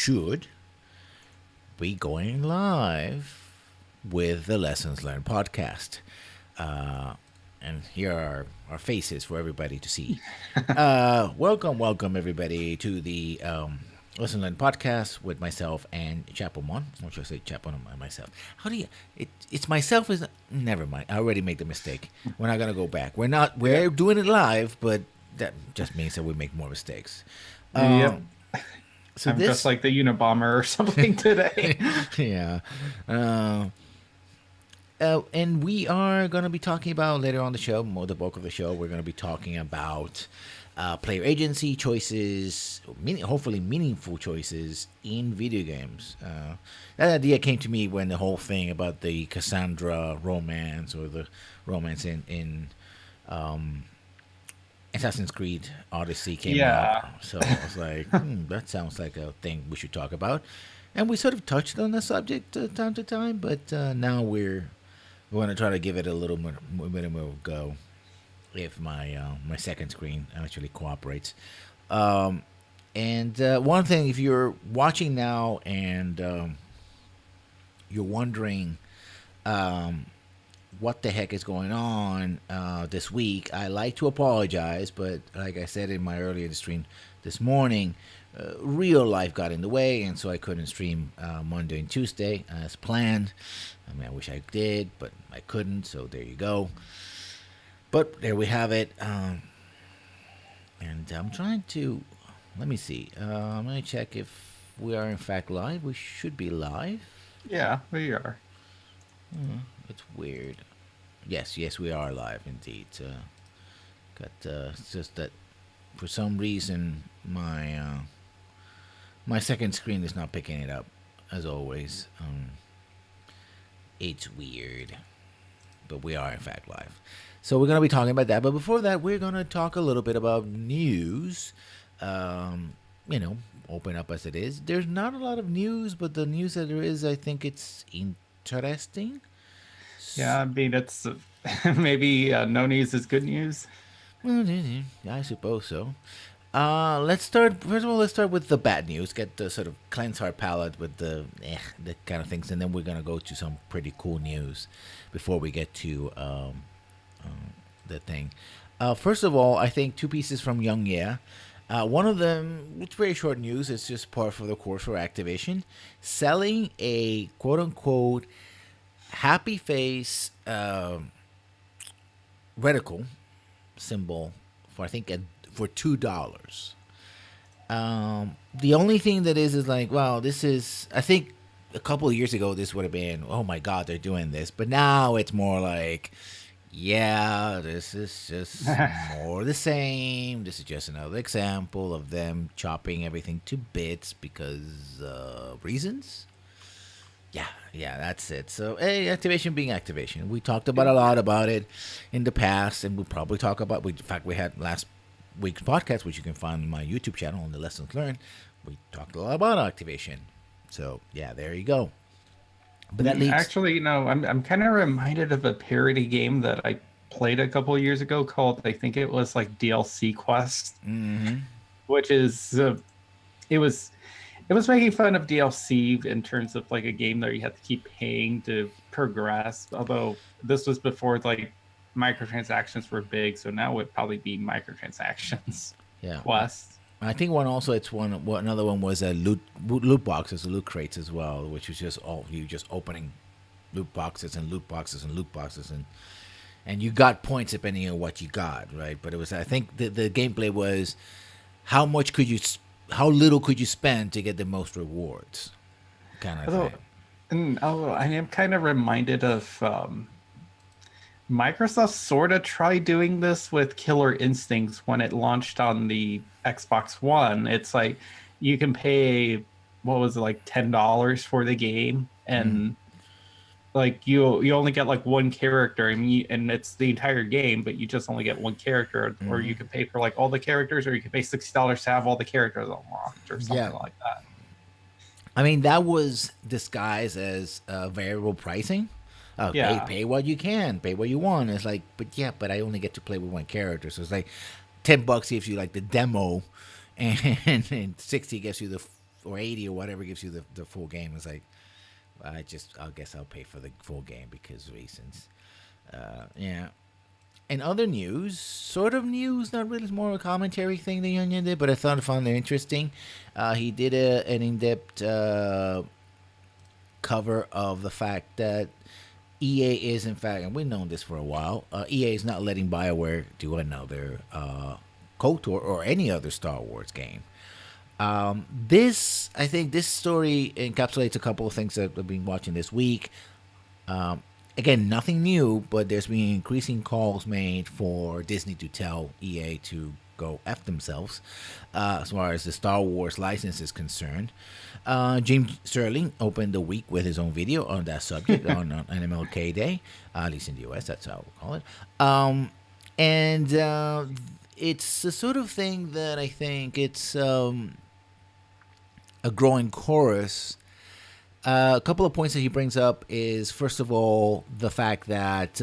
should be going live with the Lessons Learned podcast. And here are our faces for everybody to see. Welcome everybody to the Lessons Learned podcast with myself and Chapelmon. Or should I say Chapelmon and myself? How do you? It's myself is never mind. I already made the mistake. We're not gonna go back. We're doing it live, but that just means that we make more mistakes. Yep. So I'm this, just like the Unabomber or something today. yeah. And we are going to be talking about later on the show, more the bulk of the show, we're going to be talking about player agency choices, hopefully meaningful choices in video games. That idea came to me when the whole thing about the Cassandra romance or the romance in Assassin's Creed Odyssey came Yeah. up. So I was like, that sounds like a thing we should talk about. And we sort of touched on the subject time to time, but now we're going to try to give it a little bit more go if my second screen actually cooperates. And one thing, if you're watching now and you're wondering what the heck is going on this week, I like to apologize, but like I said in my earlier stream this morning, real life got in the way, and so I couldn't stream Monday and Tuesday as planned. I mean, I wish I did, but I couldn't, so there you go. But there we have it. And I'm trying to, let me see. I'm going to check if we are in fact live. We should be live. Yeah, we are. It's weird. Yes, we are live indeed. It's just that for some reason my second screen is not picking it up, as always. It's weird, but we are in fact live. So we're gonna be talking about that. But before that, we're gonna talk a little bit about news. Open up as it is. There's not a lot of news, but the news that there is, I think it's interesting. Yeah, I mean, it's maybe no news is good news. Well, I suppose so. Let's start. First of all, let's start with the bad news. Get the sort of cleanse our palate with the kind of things, and then we're gonna go to some pretty cool news before we get to the thing. First of all, I think two pieces from Young Yeah. One of them, it's very short news. It's just par for the course for Activision, selling a quote unquote happy face reticle symbol for I think for $2. The only thing that is like, well, this is, I think a couple of years ago this would have been, oh my god, they're doing this, but now it's more like, yeah, this is just more the same. This is just another example of them chopping everything to bits because reasons. Yeah, that's it. So, hey, Activation being Activation. We talked about a lot about it in the past, and we'll probably talk about. In fact, we had last week's podcast, which you can find on my YouTube channel on the Lessons Learned. We talked a lot about Activation. So, yeah, there you go. But that leads. Actually, I'm kind of reminded of a parody game that I played a couple of years ago called, I think it was like DLC Quest, which is it was making fun of DLC in terms of like a game that you had to keep paying to progress. Although this was before like microtransactions were big, so now it would probably be microtransactions. Yeah. Quest. I think one also another one was a loot boxes, loot crates as well, which was just you just opening loot boxes and loot boxes and loot boxes and you got points depending on what you got, right? But it was, I think the gameplay was how little could you spend to get the most rewards, kind of thing. And I am kind of reminded of Microsoft sort of tried doing this with Killer Instincts when it launched on the Xbox One. It's like you can pay, what was it, like $10 for the game, and like you only get like one character, and it's the entire game, but you just only get one character. Or you can pay for like all the characters, or you can pay $60 to have all the characters unlocked, or something like that. I mean, that was disguised as variable pricing. Pay what you can, pay what you want. It's like, but I only get to play with one character, so it's like $10 gives you like the demo, and 60 gives you the or 80 or whatever gives you the full game. It's like, I guess I'll pay for the full game because reasons. Yeah. And other news, sort of news, not really, it's more of a commentary thing the Onion did, but I found it interesting. He did an in-depth cover of the fact that EA is, in fact, and we've known this for a while, EA is not letting BioWare do another KOTOR or any other Star Wars game. I think this story encapsulates a couple of things that I've been watching this week. Again, nothing new, but there's been increasing calls made for Disney to tell EA to go F themselves as far as the Star Wars license is concerned. James Sterling opened the week with his own video on that subject on MLK Day, at least in the US, that's how we call it. It's the sort of thing that I think it's a growing chorus. A couple of points that he brings up is, first of all, the fact that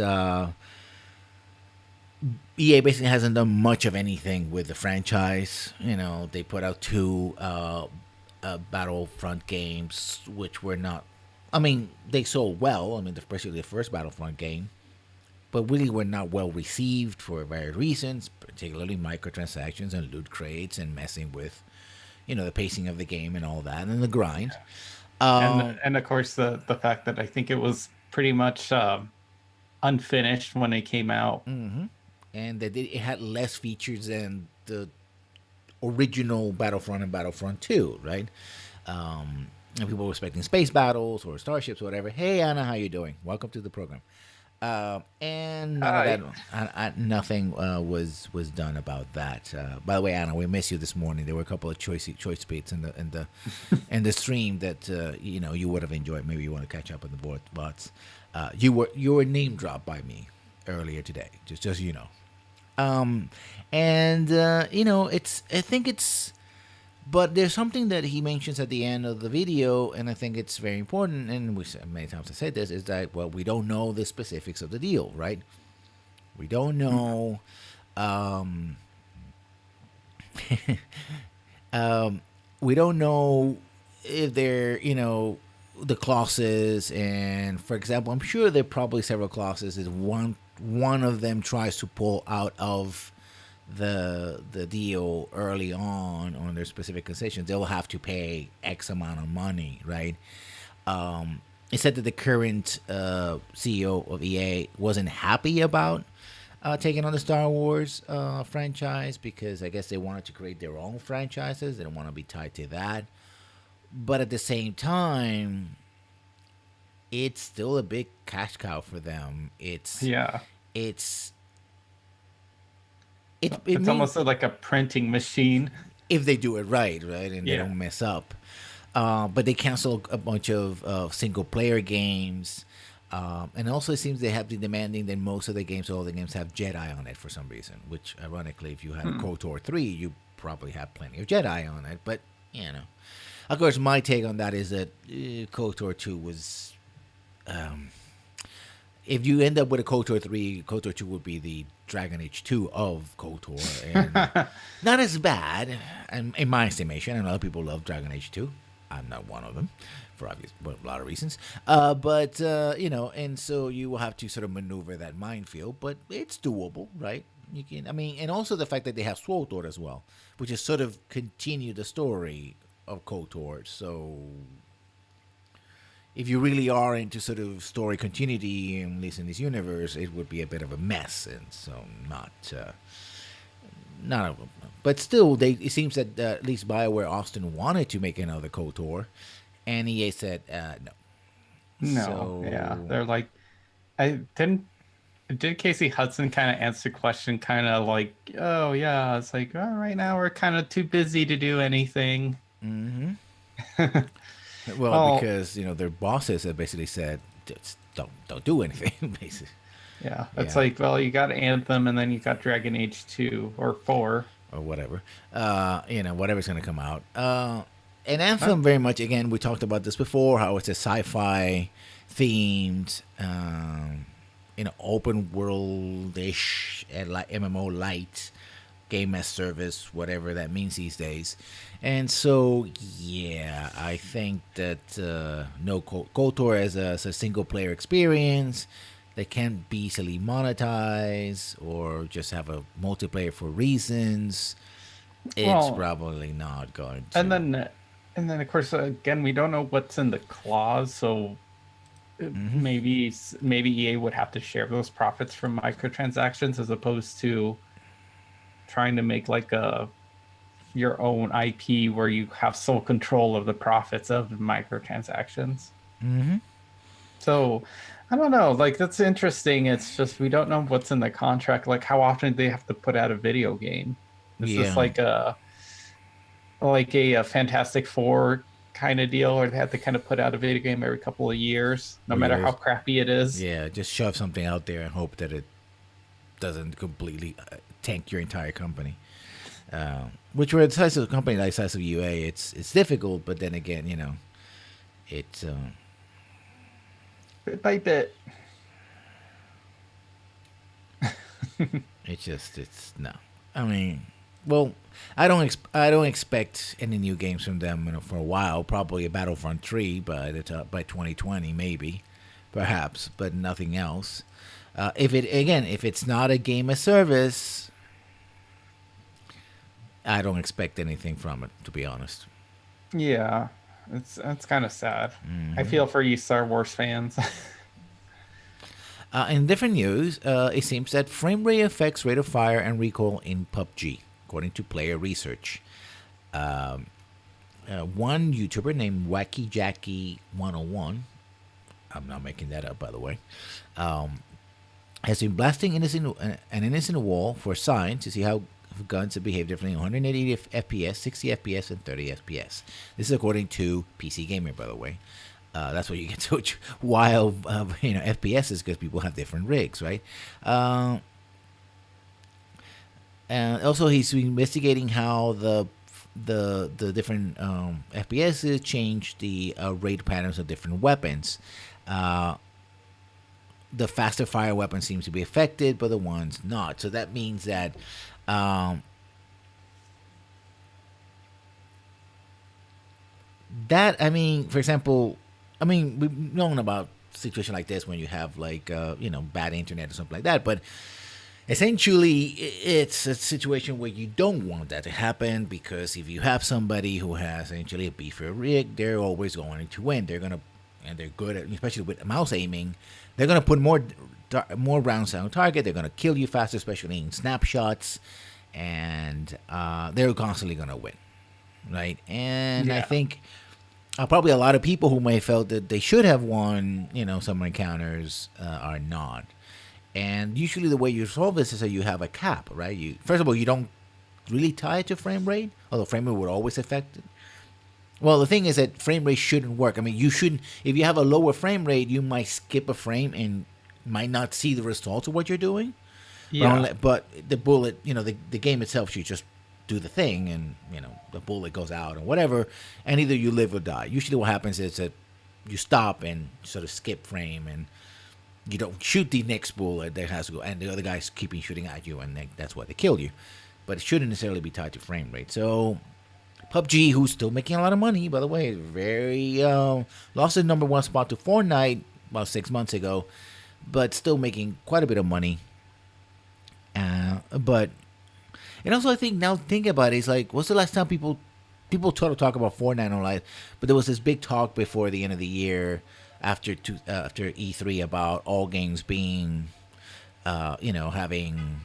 EA basically hasn't done much of anything with the franchise. You know, they put out 2 Battlefront games, which were not... I mean, they sold well. I mean, especially the first Battlefront game. But really were not well received for various reasons, particularly microtransactions and loot crates and messing with, the pacing of the game and all that, and the grind. And of course the fact that I think it was pretty much unfinished when it came out. Mm-hmm. And that it had less features than the original Battlefront and Battlefront 2, right? And people were expecting space battles or starships or whatever. Hey, Anna, how you doing? Welcome to the program. And none of that, nothing was done about that. By the way, Anna, we missed you this morning. There were a couple of choice bits in the in the stream that you would have enjoyed. Maybe you want to catch up on the bots. You were name dropped by me earlier today, just so you know. But there's something that he mentions at the end of the video, and I think it's very important, and many times I said this, is that, well, we don't know the specifics of the deal, right? We don't know, we don't know if they're, the clauses, and for example, I'm sure there are probably several clauses, is one of them tries to pull out of the deal early on their specific concessions, they'll have to pay X amount of money, right? It said that the current CEO of EA wasn't happy about taking on the Star Wars franchise, because I guess they wanted to create their own franchises. They don't want to be tied to that. But at the same time, it's still a big cash cow for them. It's almost like a printing machine. If they do it right, and they don't mess up. But they cancel a bunch of single-player games. And also it seems they have been demanding that most of the games, all the games, have Jedi on it for some reason. Which, ironically, if you had a KOTOR 3, you probably have plenty of Jedi on it. But, Of course, my take on that is that KOTOR 2 was... if you end up with a KOTOR 3, KOTOR 2 would be the Dragon Age 2 of KOTOR. And not as bad, in my estimation. And other people love Dragon Age 2. I'm not one of them, for a lot of reasons. And so you will have to sort of maneuver that minefield. But it's doable, right? You can, and also the fact that they have SWTOR as well, which is sort of continue the story of KOTOR. So... if you really are into sort of story continuity, at least in this universe, it would be a bit of a mess, and so but still, it seems that at least BioWare Austin wanted to make another KOTOR, and EA said no. No, so, they're like, did Casey Hudson kind of answer the question, kind of like, oh yeah, it's like, oh, right now we're kind of too busy to do anything. Mm-hmm. Well, because their bosses have basically said, just don't do anything, basically. Yeah, it's like, well, you got Anthem, and then you got Dragon Age 2 or 4 or whatever. Whatever's going to come out. And Anthem, very much, again, we talked about this before, how it's a sci-fi themed, open world-ish and like MMO light game as service, whatever that means these days. And so, yeah, I think that no KOTOR as a single player experience that can't be easily monetized or just have a multiplayer for reasons, it's Well, probably not going and to. then of course again we don't know what's in the clause, so Hmm. maybe EA would have to share those profits from microtransactions as opposed to trying to make like a your own IP where you have sole control of the profits of the microtransactions. Hmm. So I don't know, like that's interesting. It's just we don't know what's in the contract, like how often they have to put out a video game. Is this Yeah. like a Fantastic Four kind of deal, or they have to kind of put out a video game every couple of years, no Or you matter how just, crappy it is? yeah, just shove something out there and hope that it doesn't completely tank your entire company. Which were the size of a company like the size of UA, it's difficult, but then again, it's Bit by bit. it's just it's no. I mean, well, I don't expect any new games from them for a while. Probably a Battlefront 3 by 2020 maybe, perhaps, but nothing else. If it's not a game as service, I don't expect anything from it, to be honest. Yeah, it's kind of sad. I feel for you Star Wars fans. In different news, it seems that frame rate affects rate of fire and recoil in PUBG, according to player research. One YouTuber named Wacky Jackie 101, I'm not making that up by the way, has been blasting an innocent wall for signs to see how guns behave differently on 180 FPS, 60 FPS, and 30 FPS. This is according to PC Gamer, by the way. That's why you get such wild, FPSs because people have different rigs, right? And also, he's investigating how the different FPSs change the rate patterns of different weapons. Uh, the faster fire weapon seems to be affected, but the ones not. So that means that um, I mean, for example, I mean, we've known about situation like this when you have like bad internet or something like that, but essentially it's a situation where you don't want that to happen because if you have somebody who has essentially a beefier rig, they're always going to win. And they're good at, especially with mouse aiming, they're gonna put more rounds on target. They're gonna kill you faster, especially in snapshots, and they're constantly gonna win, right? And I Yeah. think probably a lot of people who may have felt that they should have won, some encounters are not. And usually the way you solve this is that you have a cap, right? You first of all you don't really tie it to frame rate, although frame rate would always affect it. Well, the thing is that frame rate shouldn't work. I mean, you shouldn't. If you have a lower frame rate, you might skip a frame and might not see the results of what you're doing. Yeah. But the bullet, the game itself should just do the thing, and the bullet goes out and whatever, and either you live or die. Usually, what happens is that you stop and sort of skip frame, and you don't shoot the next bullet that has to go, and the other guy's keeping shooting at you, and that's why they killed you. But it shouldn't necessarily be tied to frame rate. So PUBG, who's still making a lot of money, by the way, very lost its number one spot to Fortnite about 6 months ago, but still making quite a bit of money. But and also I think now think about it, it's like what's the last time people try to talk about Fortnite online? But there was this big talk before the end of the year after E3 about all games being having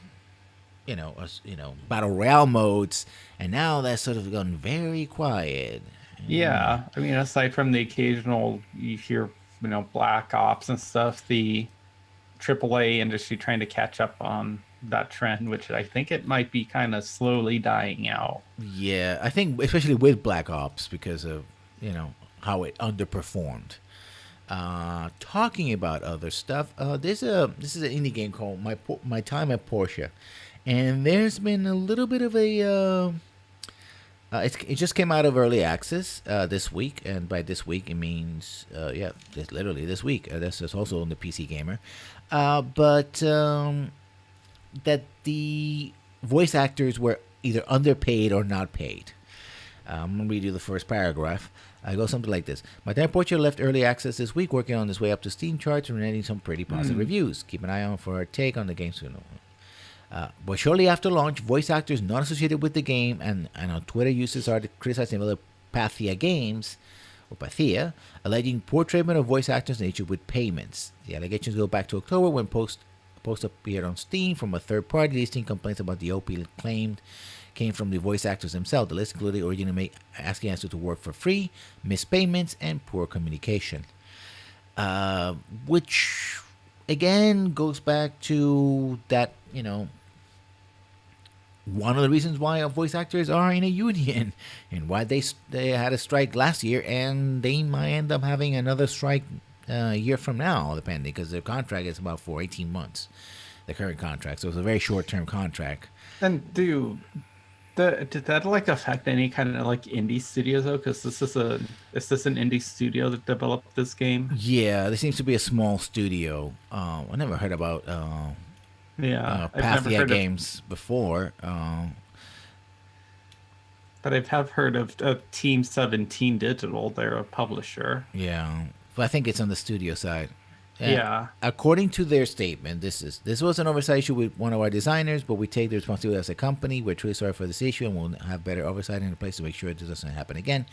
battle royale modes, and now that's sort of gone very quiet. Yeah. I mean, aside from the occasional you hear, Black Ops and stuff, the AAA industry trying to catch up on that trend, which I think it might be kind of slowly dying out. Yeah, I think especially with Black Ops because of how it underperformed. Talking about other stuff, this is an indie game called My Time at Porsche, and there's been a little bit of it just came out of early access this week, and by this week it means just literally this week. This is also on the PC Gamer, but that the voice actors were either underpaid or not paid. I'm going to read you the first paragraph. I go something like this. My Dad Portrait left early access this week, working on his way up to Steam charts and getting some pretty positive reviews. Keep an eye on for our take on the game soon. But shortly after launch, voice actors not associated with the game and on Twitter users started criticizing other Pathia games, or Pathia, alleging poor treatment of voice actors and issue with payments. The allegations go back to October when post appeared on Steam from a third party listing complaints about the OP claimed came from the voice actors themselves. The list included originally asking us to work for free, missed payments, and poor communication. Which, again, goes back to that, one of the reasons why voice actors are in a union and why they had a strike last year, and they might end up having another strike a year from now, depending, because their contract is about for 18 months, the current contract. So it's a very short-term contract. And did that affect any kind of indie studios though? Because is this an indie studio that developed this game? Yeah, there seems to be a small studio. I never heard about Pathia Games before. But I have heard of Team 17 Digital. They're a publisher. Yeah, but I think it's on the studio side. Yeah. According to their statement, this was an oversight issue with one of our designers, but we take the responsibility as a company. We're truly sorry for this issue, and we'll have better oversight in place to make sure this doesn't happen again.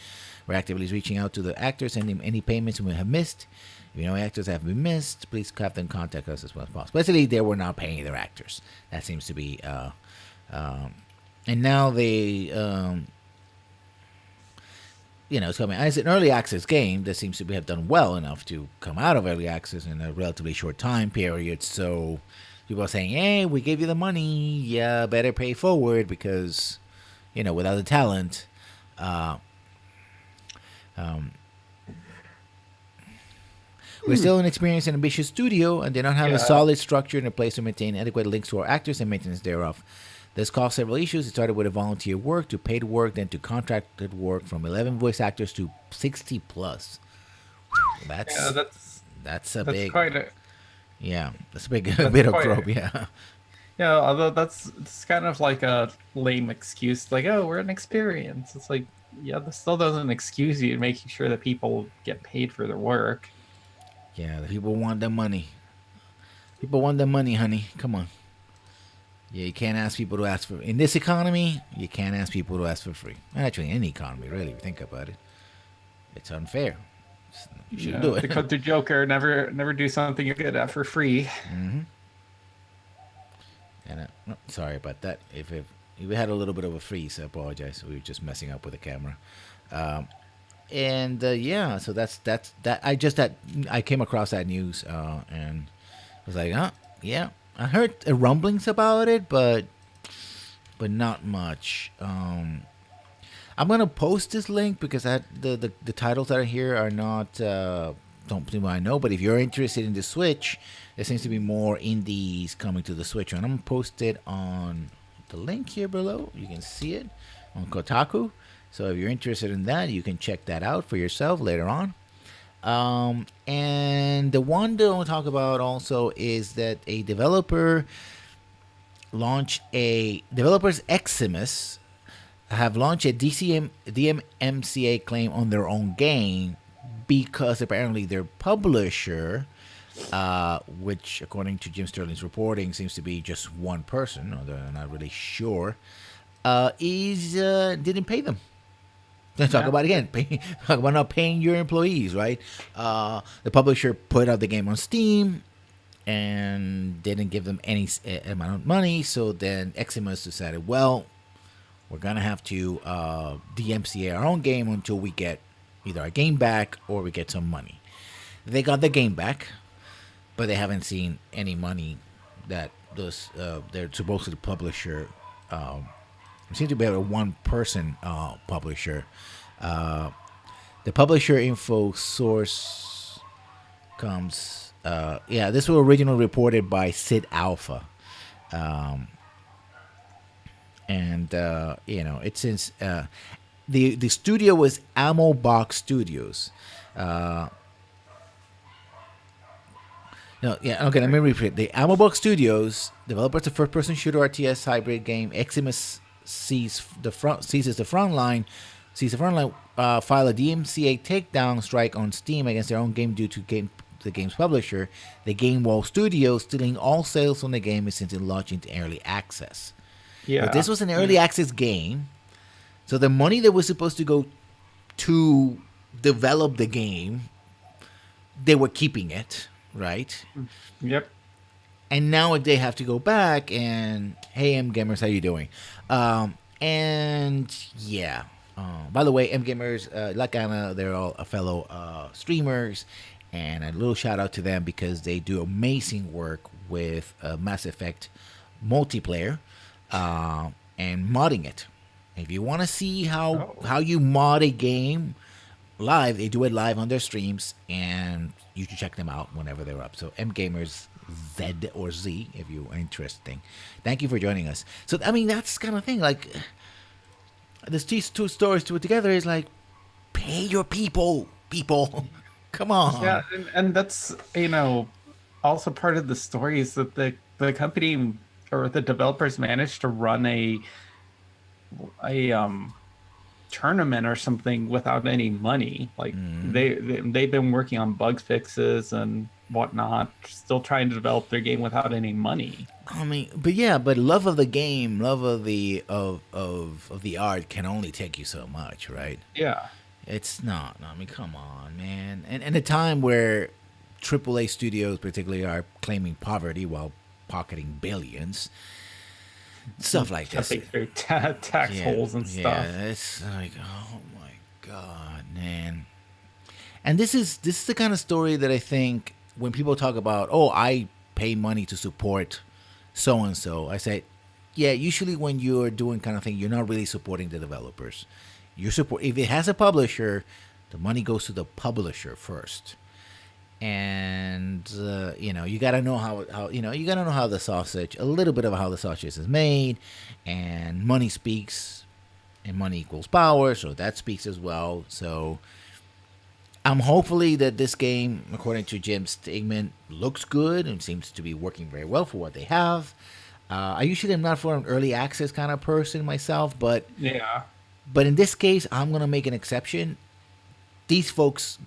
We're actively reaching out to the actors, sending any payments we have missed. If you know actors have been missed, please have them contact us as soon as possible. Basically, they were not paying their actors. That seems to be, and now they. It's coming as an early access game that seems to have done well enough to come out of early access in a relatively short time period. So people are saying, hey, we gave you the money. Yeah, better pay forward because, without the talent, we're still an experienced and ambitious studio and they don't have a solid structure in place to maintain adequate links to our actors and maintenance thereof. This caused several issues. It started with a volunteer work to paid work, then to contracted work from 11 voice actors to 60 plus. That's a big bit of growth. Yeah. Yeah, although it's kind of like a lame excuse, like, oh, we're an experience. It's like, yeah, this still doesn't excuse you making sure that people get paid for their work. Yeah, the people want their money. People want their money, honey. Come on. Yeah, you can't ask people to ask for... In this economy, you can't ask people to ask for free. Actually, any economy, really, if you think about it. It's unfair. You shouldn't do it. The Joker, never do something you're good at for free. Mm-hmm. And sorry about that. If we had a little bit of a freeze, I apologize. We were just messing up with the camera. So that's that. I came across that news and was like, yeah. I heard rumblings about it, but not much. I'm gonna post this link because the titles that are here are not don't believe I know. But if you're interested in the Switch, there seems to be more indies coming to the Switch, and I'm gonna post it on the link here below. You can see it on Kotaku. So if you're interested in that, you can check that out for yourself later on. And the one that I want to talk about also is that a developers Eximus have launched a DMCA claim on their own game because apparently their publisher, which according to Jim Sterling's reporting seems to be just one person, although I'm not really sure, didn't pay them. Talk about not paying your employees, right? The publisher put out the game on Steam and didn't give them any amount of money. So then Eximus decided, well, we're gonna have to DMCA our own game until we get either our game back or we get some money. They got the game back, but they haven't seen any money that they're supposedly publisher. It seems to be a one-person publisher. The publisher info source comes... this was originally reported by Sid Alpha. It's since... the studio was Ammo Box Studios. No, yeah, okay. Let me repeat. The Amobox Studios, developers of first-person shooter RTS hybrid game Eximus seizes the front line, file a DMCA takedown strike on Steam against their own game due to the game's publisher, the Game Wall Studios, stealing all sales from the game since it launched into early access. Yeah. But this was an early access game, so the money that was supposed to go to develop the game, they were keeping it, right? Yep. And now they have to go back and, hey, M Gamers, how you doing? And yeah. By the way, M Gamers, like Anna, they're all fellow streamers, and a little shout out to them because they do amazing work with Mass Effect multiplayer and modding it. If you want to see how you mod a game live, they do it live on their streams, and you should check them out whenever they're up. So M Gamers Z or Z, if you're interested. Thank you for joining us. So I mean, that's kind of thing. Like, these two stories to it together is like, pay your people. Come on. Yeah, and that's, also part of the story is that the company or the developers managed to run a tournament or something without any money. Like they've been working on bug fixes and whatnot, still trying to develop their game without any money. I mean, but love of the game, love of the of the art can only take you so much, right? Yeah. It's not. I mean, come on, man. And a time where AAA studios, particularly, are claiming poverty while pocketing billions, stuff like this. Their tax holes and stuff. Yeah, it's like, oh my god, man. And this is the kind of story that I think when people talk about, oh, I pay money to support so and so, I say, yeah, usually when you're doing kind of thing, you're not really supporting the developers. If it has a publisher, the money goes to the publisher first. And you gotta know how you gotta know how the sausage, a little bit of how the sausage is made, and money speaks, and money equals power, so that speaks as well. So I'm hopefully that this game, according to Jim's statement, looks good and seems to be working very well for what they have. I usually am not for an early access kind of person myself, but in this case, I'm gonna make an exception. These folks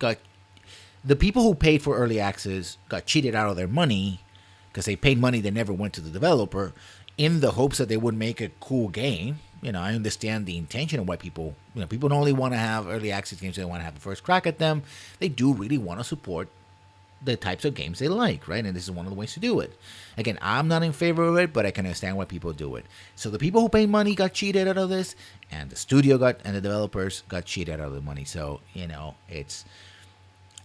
the people who paid for early access got cheated out of their money because they paid money that never went to the developer in the hopes that they would make a cool game. I understand the intention of why people don't only want to have early access games, they want to have the first crack at them. They do really want to support the types of games they like, right? And this is one of the ways to do it. Again, I'm not in favor of it, but I can understand why people do it. So the people who pay money got cheated out of this, and the studio and the developers got cheated out of the money. So,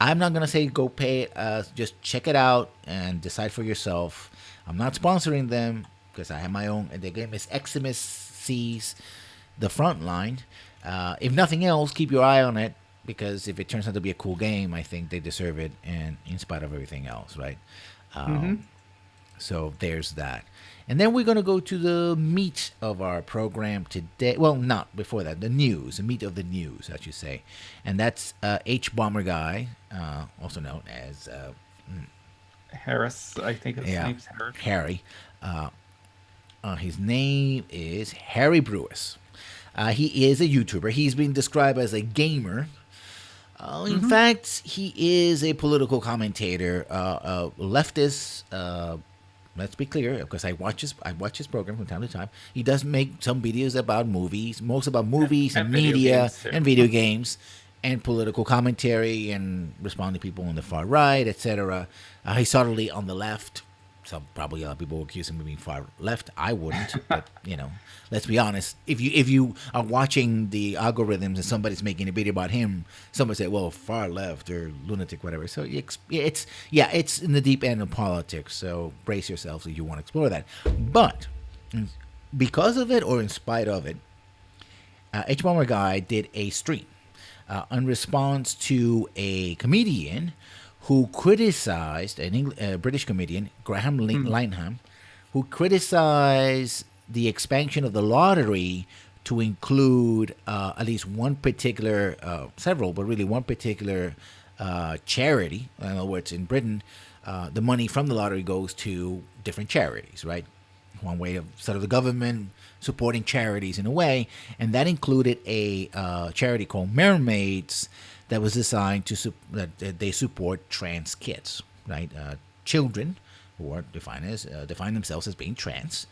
I'm not gonna say go pay it. Just check it out and decide for yourself. I'm not sponsoring them because I have my own. And the game is Eximus Sees the Frontline. If nothing else, keep your eye on it because if it turns out to be a cool game, I think they deserve it, and in spite of everything else, right? So there's that. And then we're going to go to the meat of our program today. Well, not before that. The news. The meat of the news, I should say. And that's H Bomber Guy, also known as... Harris, I think his name's Harris. Harry. His name is Harry Brewis. He is a YouTuber. He's been described as a gamer. In fact, he is a political commentator, leftist... let's be clear, because I watch his program from time to time. He does make some videos about movies, most about movies and media and video games, and political commentary and responding to people on the far right, etc. He's subtly on the left. So probably a lot of people will accuse him of being far left. I wouldn't, but let's be honest. If you are watching the algorithms and somebody's making a video about him, somebody say, "Well, far left or lunatic, whatever." So it's in the deep end of politics. So brace yourselves if you want to explore that. But because of it, or in spite of it, H Bomber Guy did a stream in response to a comedian who criticized a British comedian, Graham Linehan, who criticized the expansion of the lottery to include at least one particular, several, but really one particular charity. In other words, in Britain, the money from the lottery goes to different charities, right? One way of sort of the government supporting charities in a way, and that included a charity called Mermaids that was designed to that they support trans kids, right? Children who are define themselves as being trans,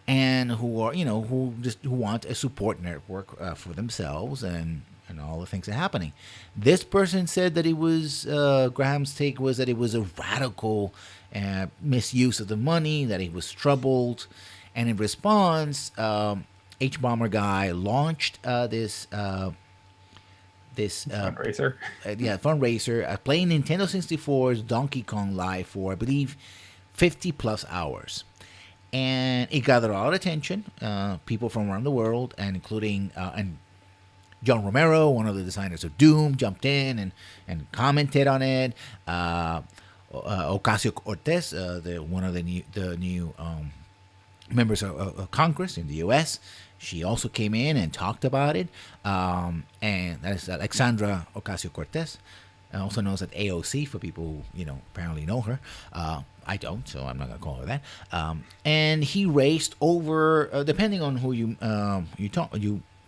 and who are who want a support network for themselves and all the things that are happening. This person said that it was Graham's take was that it was a radical misuse of the money, that he was troubled, and in response, H Bomber Guy launched this Fundraiser. fundraiser playing Nintendo 64's Donkey Kong Live for I believe 50 plus hours, and it gathered a lot of attention. People from around the world, and including and John Romero, one of the designers of Doom, jumped in and commented on it. Ocasio Cortez, one of the new members of Congress in the U.S., she also came in and talked about it. And that is Alexandra Ocasio Cortez, also known as AOC for people who apparently know her. I don't, so I'm not gonna call her that. And he raised over, depending on who you talk,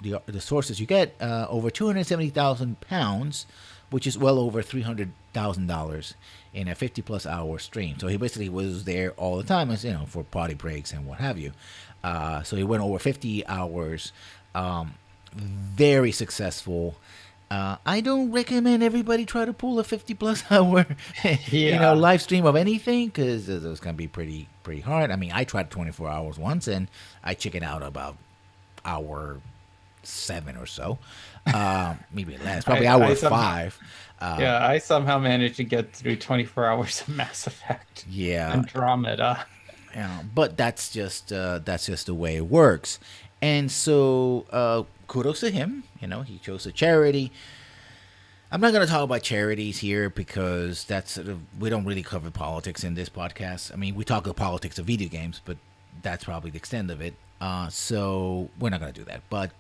the sources you get, over £270,000, which is well over $300,000 in a 50+ hour stream. So he basically was there all the time, as for party breaks and what have you. So he went over 50 hours, very successful. I don't recommend everybody try to pull a 50+ hour, live stream of anything, because it's gonna be pretty hard. I mean, I tried 24 hours once and I chickened out about hour 7 or so, maybe less, probably hour 5. I somehow managed to get through 24 hours of Mass Effect. Yeah, Andromeda. But that's just the way it works. And so kudos to him. He chose a charity. I'm not going to talk about charities here because we don't really cover politics in this podcast. I mean, we talk about politics of video games, but that's probably the extent of it. So we're not going to do that. But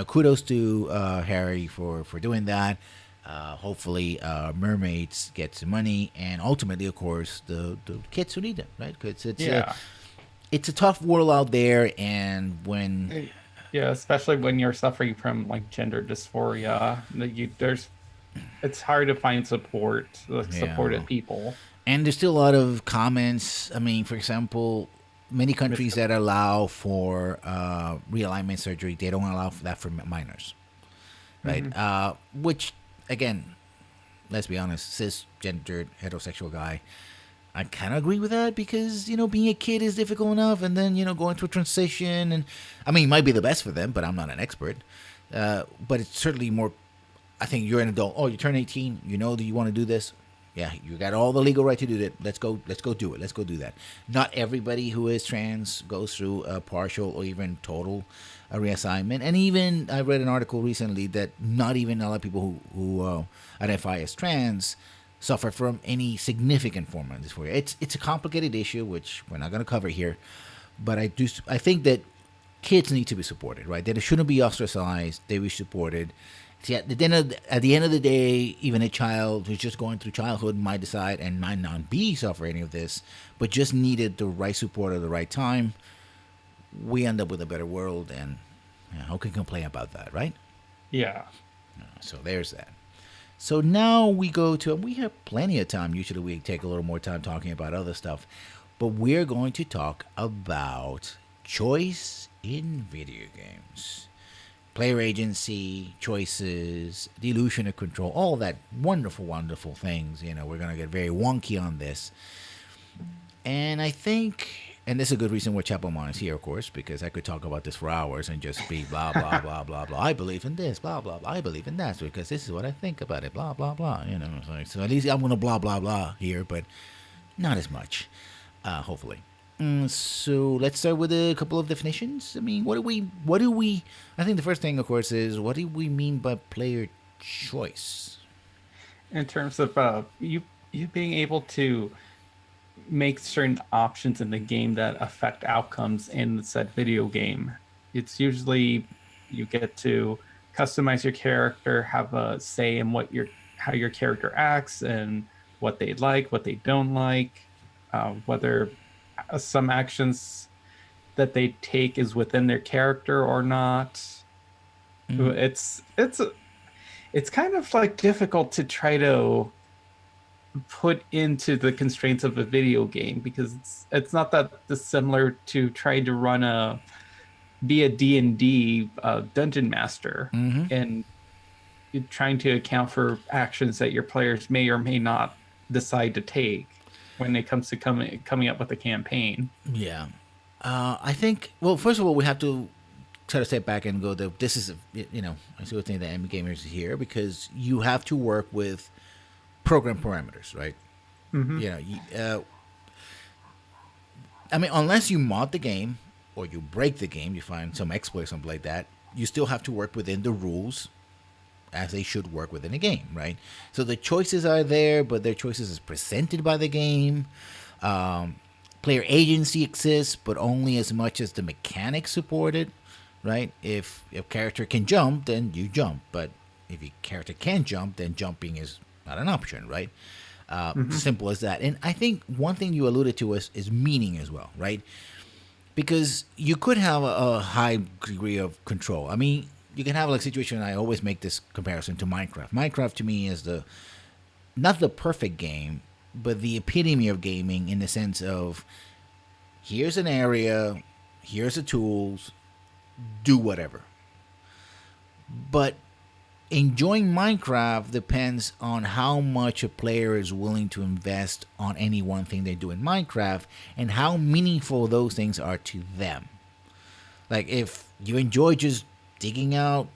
kudos to Harry for doing that. Hopefully, Mermaids get some money, and ultimately, of course, the kids who need them, right? Because it's a tough world out there, and when especially when you're suffering from like gender dysphoria, it's hard to find supported people. And there's still a lot of comments. I mean, for example, many countries that allow for realignment surgery, they don't allow for that for minors, right? Mm-hmm. Which, again, let's be honest, cisgendered heterosexual guy, I kind of agree with that, because being a kid is difficult enough, and then going through a transition, and I mean, it might be the best for them, but I'm not an expert. But it's certainly more. I think you're an adult. Oh, you turn 18. You know that you want to do this. Yeah, you got all the legal right to do that. Let's go do it. Let's go do that. Not everybody who is trans goes through a partial or even total reassignment. And even I read an article recently that not even a lot of people who identify as trans suffer from any significant form of dysphoria. It's a complicated issue, which we're not going to cover here. But I think that kids need to be supported, right? They shouldn't be ostracized. They be supported. See, at the end of the day, even a child who's just going through childhood might decide and might not be suffering any of this, but just needed the right support at the right time. We end up with a better world, and who can complain about that, right? Yeah. So there's that. So now we have plenty of time. Usually we take a little more time talking about other stuff, but we're going to talk about choice in video games. Player agency, choices, the illusion of control, all that wonderful, wonderful things. We're going to get very wonky on this. And I think, and this is a good reason why Chapelmon is here, of course, because I could talk about this for hours and just be blah, blah, blah, blah, blah. I believe in this, blah, blah, blah. I believe in that, because this is what I think about it, blah, blah, blah. So at least I'm going to blah, blah, blah here, but not as much, hopefully. So let's start with a couple of definitions. I mean, what do we, I think the first thing, of course, is what do we mean by player choice? In terms of you being able to make certain options in the game that affect outcomes in said video game. It's usually you get to customize your character, have a say in how your character acts, and what they like, what they don't like, whether some actions that they take is within their character or not. Mhm. It's kind of like difficult to try to put into the constraints of a video game because it's not that dissimilar to trying to run a be a D&D dungeon master Mhm. and trying to account for actions that your players may or may not decide to take when it comes to coming up with a campaign. Yeah. I think. Well, first of all, we have to try to step back and go. This is, I still think that Emmy Gamers is here because you have to work with program parameters, right? Hmm. You know, I mean, unless you mod the game or you break the game, you find some exploit or something like that. You still have to work within the rules as they should work within a game, right? So the choices are there, but their choices is presented by the game. Um, Player agency exists, but only as much as the mechanics support it, right? If a character can jump, then you jump, but if your character can't jump, then jumping is not an option, right? Hmm. Simple as that. And I think one thing you alluded to is meaning as well, right? Because you could have a high degree of control. I mean, you can have like a situation. I always make this comparison to Minecraft. Minecraft to me is the not the perfect game, but the epitome of gaming in the sense of here's an area, here's the tools, do whatever. But enjoying Minecraft depends on how much a player is willing to invest on any one thing they do in Minecraft and how meaningful those things are to them. Like if you enjoy just digging out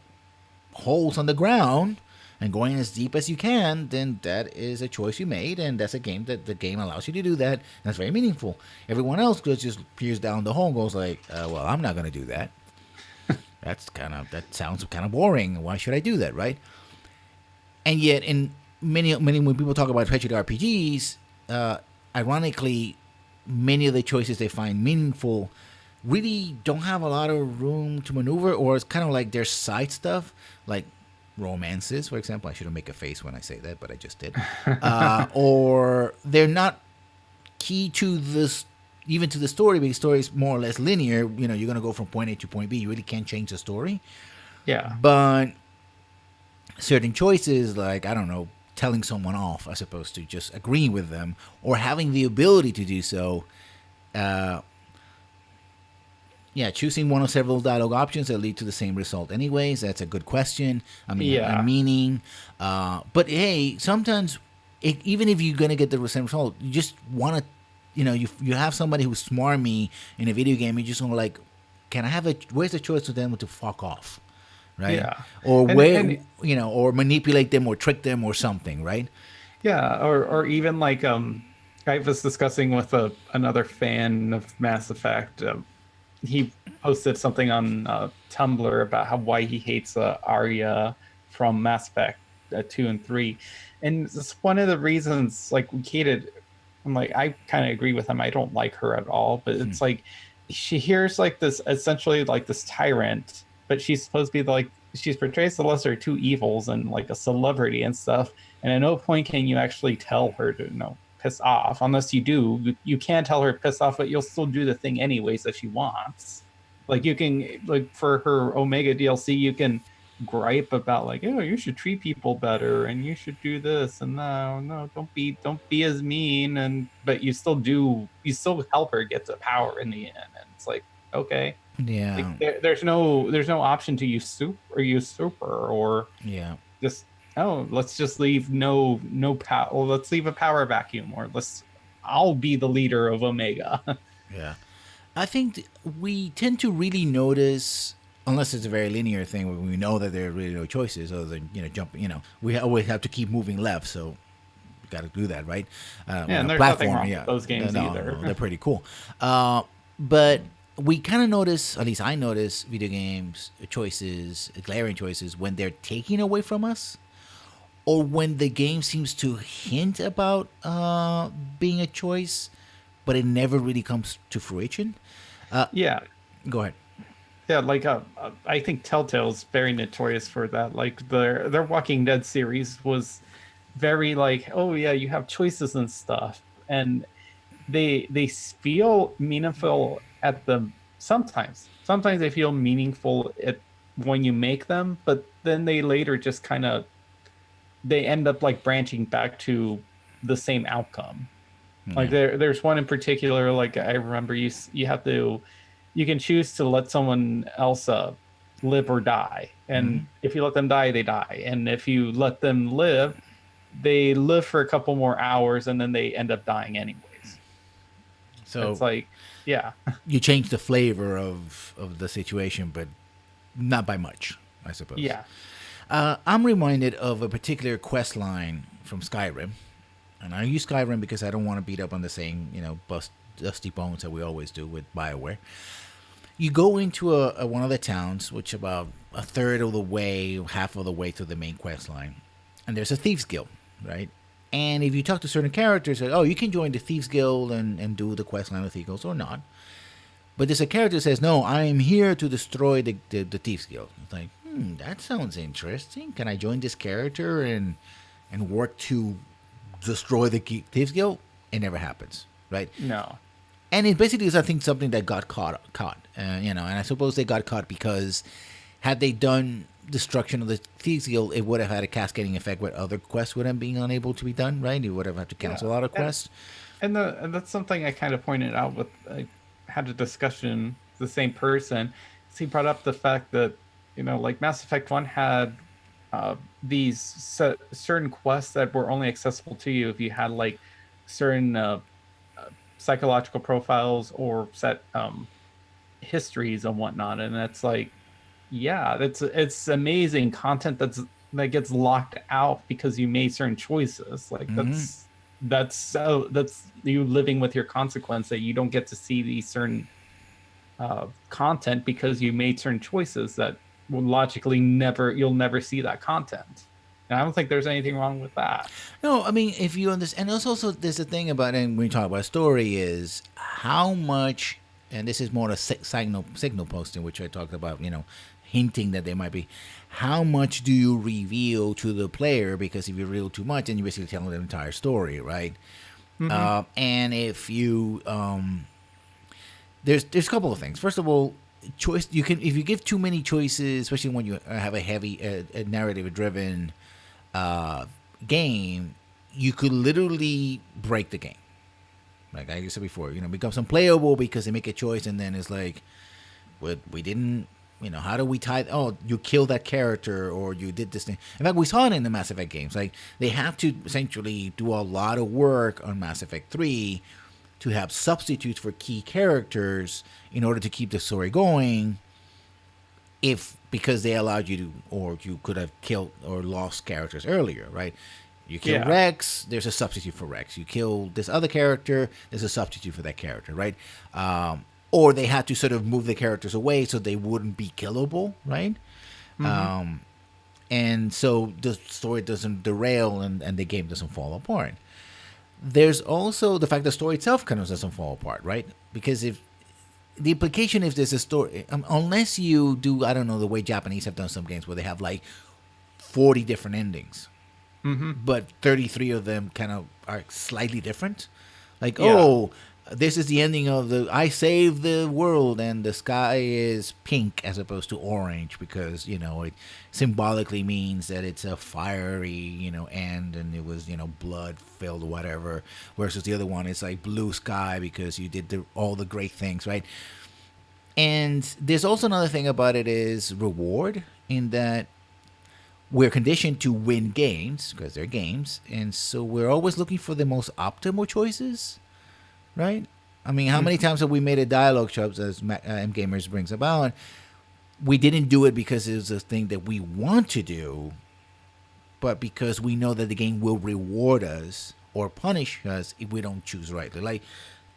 holes on the ground and going as deep as you can, then that is a choice you made, and that's a game that the game allows you to do that. And that's very meaningful. Everyone else just peers down the hole and goes like, "Well, I'm not going to do that. That sounds kind of boring. Why should I do that?" Right? And yet, in many when people talk about especially RPGs, ironically, many of the choices they find meaningful really don't have a lot of room to maneuver, or it's kind of like their side stuff, like romances, for example. I shouldn't make a face when I say that, but I just did. Or they're not key to this, even to the story, because the story is more or less linear. You know, you're gonna go from point A to point B. You really can't change the story, Yeah. but certain choices, like I don't know, telling someone off as opposed to just agreeing with them, or having the ability to do so. Uh, Yeah, choosing one of several dialogue options that lead to the same result. Anyways, that's a good question. I mean, a Yeah. meaning. But hey, sometimes even if you're gonna get the same result, you just want to, you have somebody who's smarmy in a video game. You just want to like, can I have a? Where's the choice for them to fuck off, right? Yeah. Or And where, and or manipulate them or trick them or something, right? yeah, or even like I was discussing with another fan of Mass Effect. He posted something on Tumblr about how why he hates Arya from Mass Effect 2 and 3, and it's one of the reasons like we hated. I'm like I kind of agree with him. I don't like her at all, but it's like she hears like this essentially like this tyrant, but she's supposed to be like she's portrays the lesser of two evils and like a celebrity and stuff. And at no point can you actually tell her to piss off unless you do. You can tell her piss off, but you'll still do the thing anyways that she wants. Like you can like for her Omega DLC, you can gripe about like, oh, you should treat people better and you should do this and no, don't be as mean and but you still help her get to power in the end. And it's like, okay. Like Yeah, there's no option to usurp her or yeah, just let's just leave no power. Well, let's leave a power vacuum, or I'll be the leader of Omega. yeah. I think we tend to really notice, unless it's a very linear thing where we know that there are really no choices other than jumping. We always have to keep moving left, so we got to do that, right? Yeah, On and a there's nothing platform, wrong with yeah, those games no, either. they're pretty cool. But we kind of notice, at least I notice, video games choices, glaring choices, when they're taking away from us, or when the game seems to hint about being a choice, but it never really comes to fruition. Yeah, Go ahead. yeah, like I think Telltale's very notorious for that. Like their Walking Dead series was very like, oh yeah, you have choices and stuff, and they feel meaningful at the sometimes they feel meaningful at when you make them, but then they later just kind of they end up like branching back to the same outcome. Like Yeah. there's one in particular, like I remember you have to you can choose to let someone else live or die, Hmm. and if you let them die, they die, and if you let them live, they live for a couple more hours, and then they end up dying anyways. It's So like, yeah, you change the flavor of the situation, but not by much, I suppose. yeah, I'm reminded of a particular quest line from Skyrim, and I use Skyrim because I don't want to beat up on the same, dusty bones that we always do with Bioware. You go into a one of the towns, which about a third of the way, half of the way through the main quest line, and there's a thieves guild, right? And if you talk to certain characters, like, oh, you can join the thieves guild and do the quest line of thieves guild or not. But there's a character that says, no, I am here to destroy the thieves guild. It's like, that sounds interesting. Can I join this character and work to destroy the thieves guild? It never happens, right? no, And it basically is, I think, something that got caught, and I suppose they got caught because had they done destruction of the thieves guild, it would have had a cascading effect where other quests would have been unable to be done, right? You would have had to yeah, cancel a lot of quests. and that's something I kind of pointed out with I had a discussion with the same person. So he brought up the fact that like Mass Effect One had these certain quests that were only accessible to you if you had like certain psychological profiles or set histories and whatnot, and it's like, yeah, it's amazing content that gets locked out because you made certain choices. Like that's you living with your consequence that you don't get to see these certain content because you made certain choices that will logically never you'll never see that content. And I don't think there's anything wrong with that. No, I mean, if you understand, and also there's a thing about, and when you talk about story, is how much, and this is more a signal posting, which I talked about, hinting that there might be, how much do you reveal to the player? Because if you reveal too much, then you're basically telling the entire story, right? Mm-hmm. And if you, there's a couple of things. First of all, choice you can if you give too many choices, especially when you have a heavy narrative driven game, you could literally break the game. Like I said before, becomes unplayable because they make a choice and then it's like, what we didn't, how do we tie? Oh, you killed that character or you did this thing. In fact, we saw it in the Mass Effect games. Like they have to essentially do a lot of work on Mass Effect 3 to have substitutes for key characters in order to keep the story going, if because they allowed you to, or you could have killed or lost characters earlier, right? You kill Yeah. Rex, there's a substitute for Rex. You kill this other character, there's a substitute for that character, right? Or they had to sort of move the characters away so they wouldn't be killable, right? Mm-hmm. And so the story doesn't derail and the game doesn't fall apart. There's also the fact the story itself kind of doesn't fall apart, right? Because if the implication, if there's a story, unless you do, I don't know, the way Japanese have done some games where they have like 40 different endings, Mm-hmm. but 33 of them kind of are slightly different. Like, Yeah. oh, this is the ending of the I saved the world and the sky is pink as opposed to orange because, it symbolically means that it's a fiery, end and it was, blood filled or whatever. Versus the other one, it's like blue sky because you did all the great things, right? And there's also another thing about it is reward, in that we're conditioned to win games because they're games, and so we're always looking for the most optimal choices, right? I mean, how many times have we made a dialogue chops, as M Gamers brings about? We didn't do it because it was a thing that we want to do, but because we know that the game will reward us or punish us if we don't choose rightly. Like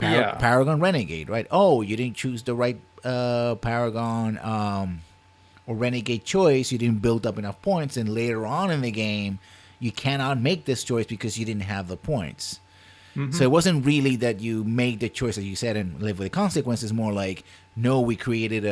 Yeah. Paragon Renegade, right? Oh, you didn't choose the right Paragon or Renegade choice. You didn't build up enough points, and later on in the game, you cannot make this choice because you didn't have the points. Mm-hmm. So it wasn't really that you made the choice that you said and live with the consequences. More like, no, we created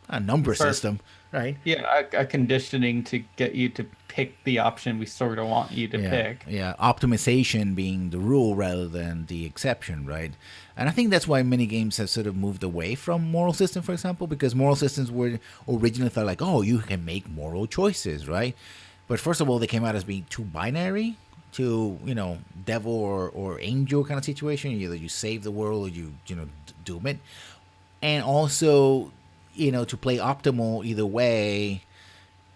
a number Sort of, system, right? yeah, a conditioning to get you to pick the option we sort of want you to Yeah, pick. yeah. Optimization being the rule rather than the exception, right? And I think that's why many games have sort of moved away from moral system, for example, because moral systems were originally thought like, oh, you can make moral choices, right? But first of all, they came out as being too binary, to devil or angel kind of situation. Either you save the world or you doom it, and also to play optimal either way.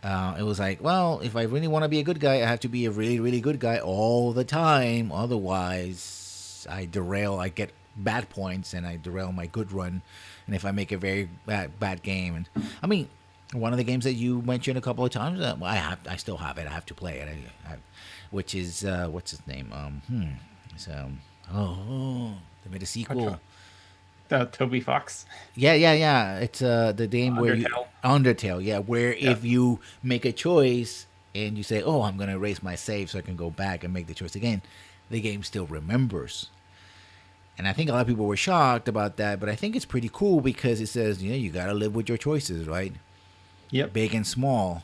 It was like, well, if I really want to be a good guy, I have to be a really, really good guy all the time. Otherwise, I get bad points and I derail my good run. And if I make a very bad game, and I mean, one of the games that you mentioned a couple of times, I still have it. I have to play it, which is what's his name? So, they made a sequel. Toby Fox. Yeah. It's the game where Undertale. Undertale, yeah, where Yeah. if you make a choice and you say, "Oh, I'm gonna erase my save so I can go back and make the choice again," the game still remembers. And I think a lot of people were shocked about that, but I think it's pretty cool because it says, you gotta live with your choices, right? Yep. Big and small.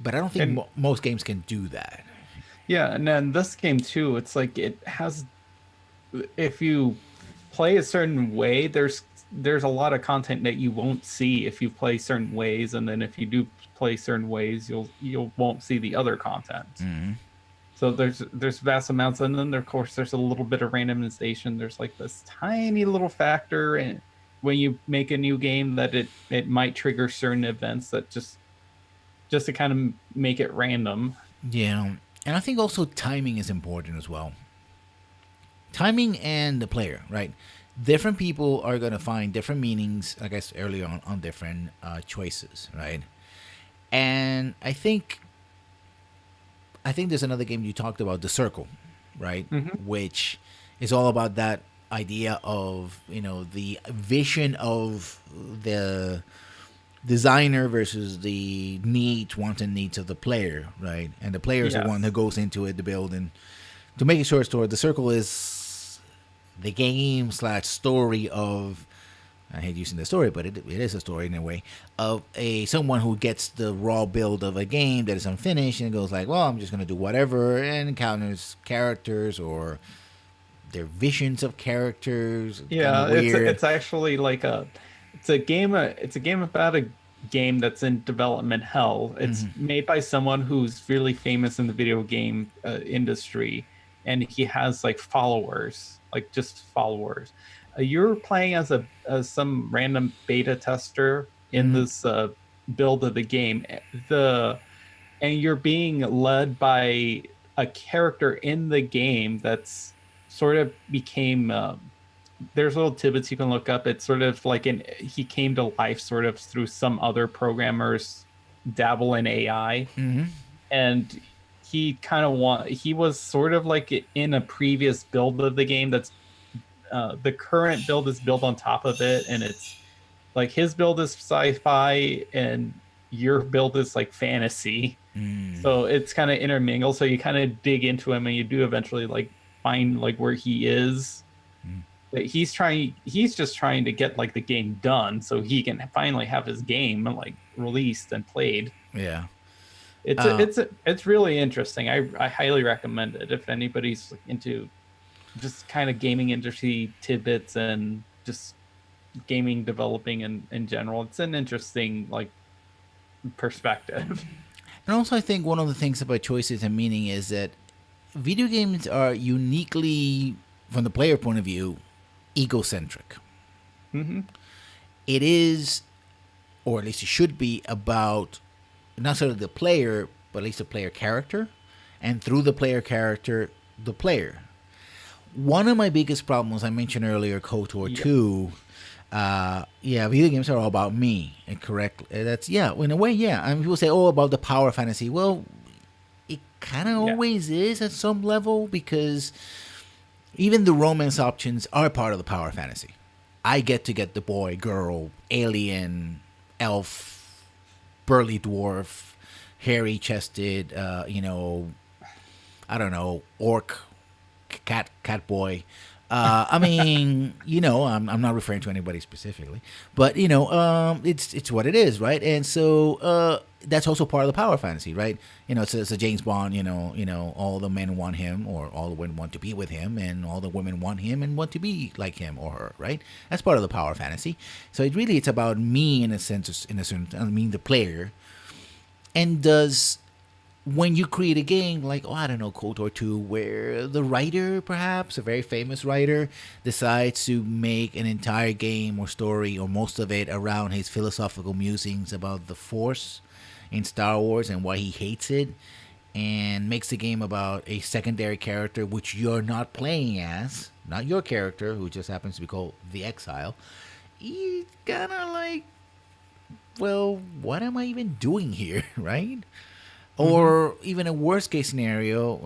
But I don't think And most games can do that. yeah, and then this game too, it's like it has, if you play a certain way, there's a lot of content that you won't see if you play certain ways, and then if you do play certain ways, you won't see the other content. Mm-hmm. So there's vast amounts, and then of course there's a little bit of randomization. There's like this tiny little factor, and when you make a new game, that it might trigger certain events that just to kind of make it random. Yeah. And I think also timing is important as well. Timing and the player, right? Different people are going to find different meanings, I guess, early on different choices, right? And I think there's another game you talked about, The Circle, right? Mm-hmm. Which is all about that idea of the vision of the designer versus the wants and needs of the player, right? And the player is the one who Yes. goes into it to build. And to make a short story, The Circle is the game slash story of, I hate using the story, but it is a story in a way, of someone who gets the raw build of a game that is unfinished and goes like, well, I'm just gonna do whatever, and encounters characters or their visions of characters. Kind Yeah, of weird. it's actually like it's a game about a game that's in development hell. It's made by someone who's really famous in the video game industry, and he has like followers, like just followers. You're playing as some random beta tester in this build of the game. The and you're being led by a character in the game that's sort of became there's little tidbits you can look up. It's sort of like he came to life sort of through some other programmers dabble in AI, and he was sort of like in a previous build of the game that's the current build is built on top of it, and it's like his build is sci-fi and your build is like fantasy. So it's kind of intermingled. So you kind of dig into him, and you do eventually like find like where he is. That he's just trying to get like the game done so he can finally have his game like released and played. Yeah. It's really interesting. I highly recommend it if anybody's into just kind of gaming industry tidbits and just gaming developing in general. It's an interesting like perspective. And also, I think one of the things about choices and meaning is that video games are uniquely, from the player point of view, egocentric. Mm-hmm. It is, or at least it should be, about not necessarily the player, but at least the player character, and through the player character, the player. One of my biggest problems, I mentioned earlier, KOTOR 2. Video games are all about me. And correct. That's, in a way, yeah. I mean, people say, oh, about the power fantasy. Well, it kind of always is at some level, because even the romance options are part of the power fantasy. I get to get the boy, girl, alien, elf, burly dwarf, hairy chested, I don't know, orc, cat boy, I mean, I'm not referring to anybody specifically, but it's what it is, right? And so that's also part of the power fantasy, right? It's a James Bond. All the men want him, or all the women want to be with him, and all the women want him and want to be like him or her, right? That's part of the power fantasy. So it's about me in a sense, I mean, the player, and does when you create a game like, I don't know, KOTOR 2, where the writer, perhaps a very famous writer, decides to make an entire game or story or most of it around his philosophical musings about the Force in Star Wars and why he hates it, and makes the game about a secondary character which you're not playing as, not your character who just happens to be called the Exile. You kind of like, well, what am I even doing here, right? Or even a worst case scenario,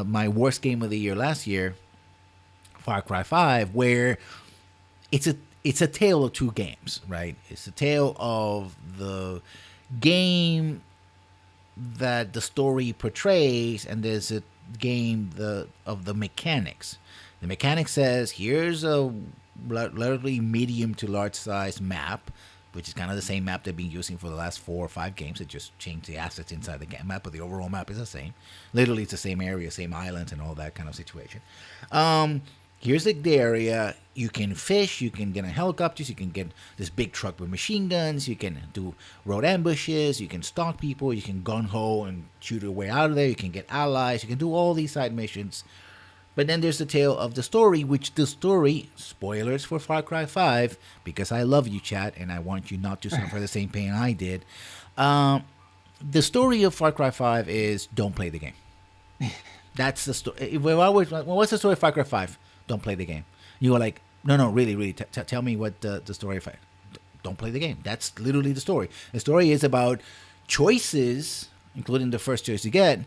my worst game of the year last year, Far Cry 5, where it's a tale of two games, right? It's a tale of the game that the story portrays, and there's a game of the mechanics. The mechanic says, here's a relatively medium to large size map, which is kind of the same map they've been using for the last 4 or 5 games. It just changed the assets inside the map, but the overall map is the same. Literally, it's the same area, same islands, and all that kind of situation. Here's the area. You can fish. You can get on helicopters. You can get this big truck with machine guns. You can do road ambushes. You can stalk people. You can gun-ho and shoot your way out of there. You can get allies. You can do all these side missions. But then there's the tale of the story, which the story, spoilers for Far Cry 5, because I love you, chat, and I want you not to suffer the same pain I did. The story of Far Cry 5 is don't play the game. That's the story. What's the story of Far Cry 5? Don't play the game. You were like, no, really, tell me what the story of don't play the game. That's literally the story. The story is about choices, including the first choice you get,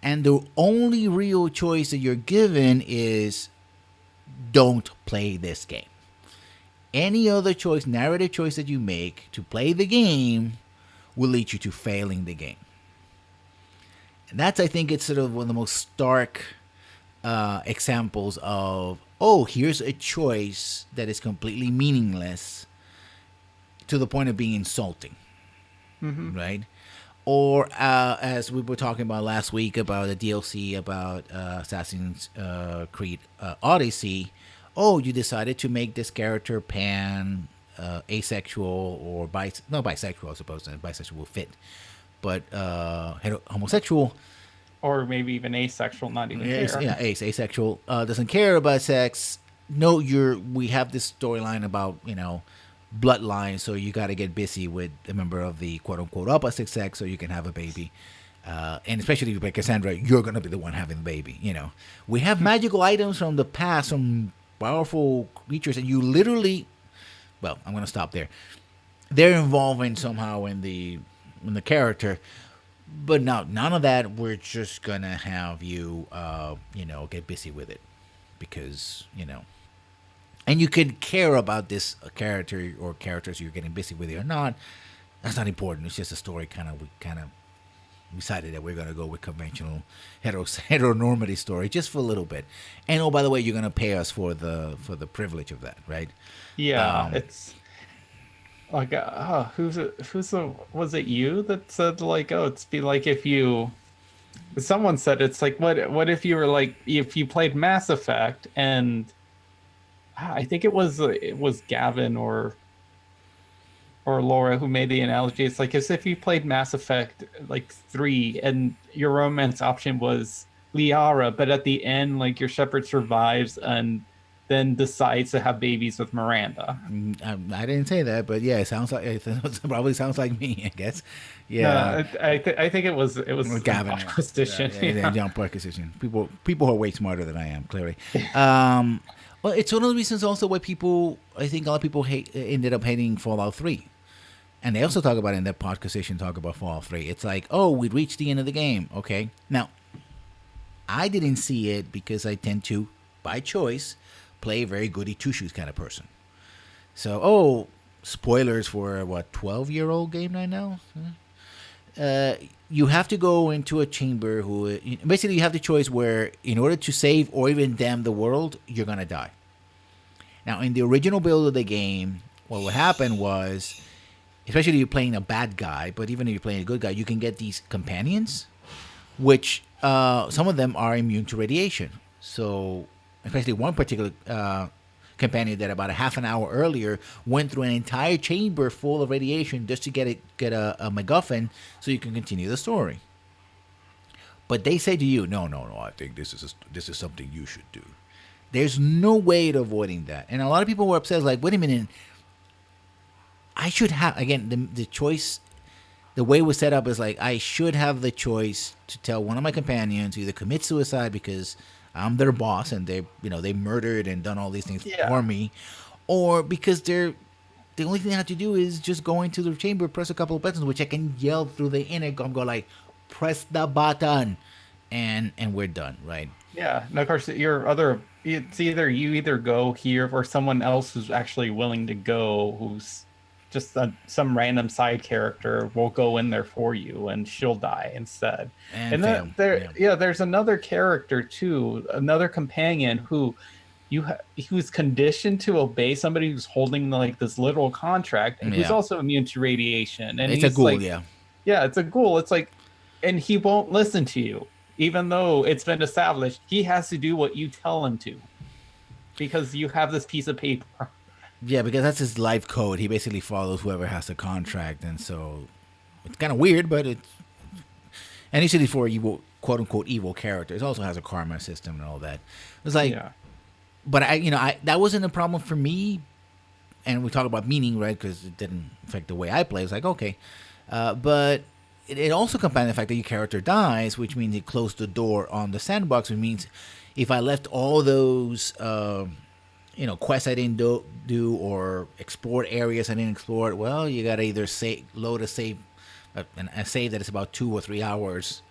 and the only real choice that you're given is don't play this game. Any other choice, narrative choice that you make to play the game will lead you to failing the game. And that's, I think, it's sort of one of the most stark examples of, here's a choice that is completely meaningless to the point of being insulting, right? Or as we were talking about last week about the DLC about Assassin's Creed Odyssey, you decided to make this character asexual or bisexual, I suppose. Bisexual will fit, but homosexual. Or maybe even asexual, not even care. Asexual, doesn't care about sex. No, we have this storyline about, bloodline, so you got to get busy with a member of the quote-unquote opposite sex so you can have a baby. And especially if you play Cassandra, you're going to be the one having the baby, We have magical items from the past, some powerful creatures, and you literally... Well, I'm going to stop there. They're involving somehow in the character... But no, none of that. We're just gonna have you, get busy with it, because and you can care about this character or characters you're getting busy with it or not. That's not important. It's just a story. We decided that we're gonna go with conventional heteronormative story just for a little bit. And by the way, you're gonna pay us for the privilege of that, right? Yeah, it's. Like, was it you that said, like, it's be like if you, someone said, it's like, what if you were like, if you played Mass Effect, and I think it was Gavin or Laura who made the analogy. It's like as if you played Mass Effect like 3 and your romance option was Liara, but at the end, like, your Shepard survives and then decides to have babies with Miranda. I didn't say that, but yeah, it probably sounds like me, I guess. Yeah, I think it was Gavin acquisition. John acquisition. People who are way smarter than I am, clearly. Well, it's one of the reasons also why I think a lot of people ended up hating Fallout 3. And they also talk about in that podcast talk about Fallout 3. It's like, we'd reached the end of the game. Okay. Now, I didn't see it because I tend to, by choice, play a very goody two-shoes kind of person. So, spoilers for what, 12-year-old game right now? you have to go into a chamber who basically you have the choice where in order to save or even damn the world, you're gonna die. Now, in the original build of the game, what would happen was, especially if you're playing a bad guy, but even if you're playing a good guy, you can get these companions, which some of them are immune to radiation. So, especially one particular companion that about a half an hour earlier went through an entire chamber full of radiation just to get a MacGuffin so you can continue the story. But they say to you, no, no, no, I think this is something you should do. There's no way of avoiding that. And a lot of people were upset, like, wait a minute, I should have, again, the choice, the way it was set up is like, I should have the choice to tell one of my companions to either commit suicide because I'm their boss and they murdered and done all these things for me, or because the only thing I have to do is just go into the chamber, press a couple of buttons, which I can yell through the intercom, go like, press the button, and we're done, right? Yeah, and of course, it's either you either go here or someone else who's actually willing to go, who's just some random side character will go in there for you, and she'll die instead. And then there's another character too, another companion who's conditioned to obey somebody who's holding like this literal contract, and who's also immune to radiation. And it's a ghoul, it's a ghoul. It's like, and he won't listen to you. Even though it's been established, he has to do what you tell him to because you have this piece of paper. Yeah, because that's his life code. He basically follows whoever has the contract. And so it's kind of weird, but and usually for evil, quote unquote, evil characters, it also has a karma system and all that. It's like, but that wasn't a problem for me. And we talk about meaning, right? Because it didn't affect the way I play. It's like, okay. But it also combines the fact that your character dies, which means it closed the door on the sandbox, which means if I left all those, quests I didn't do or explored areas I didn't explore, well, you got to either load a save that is about 2 or 3 hours,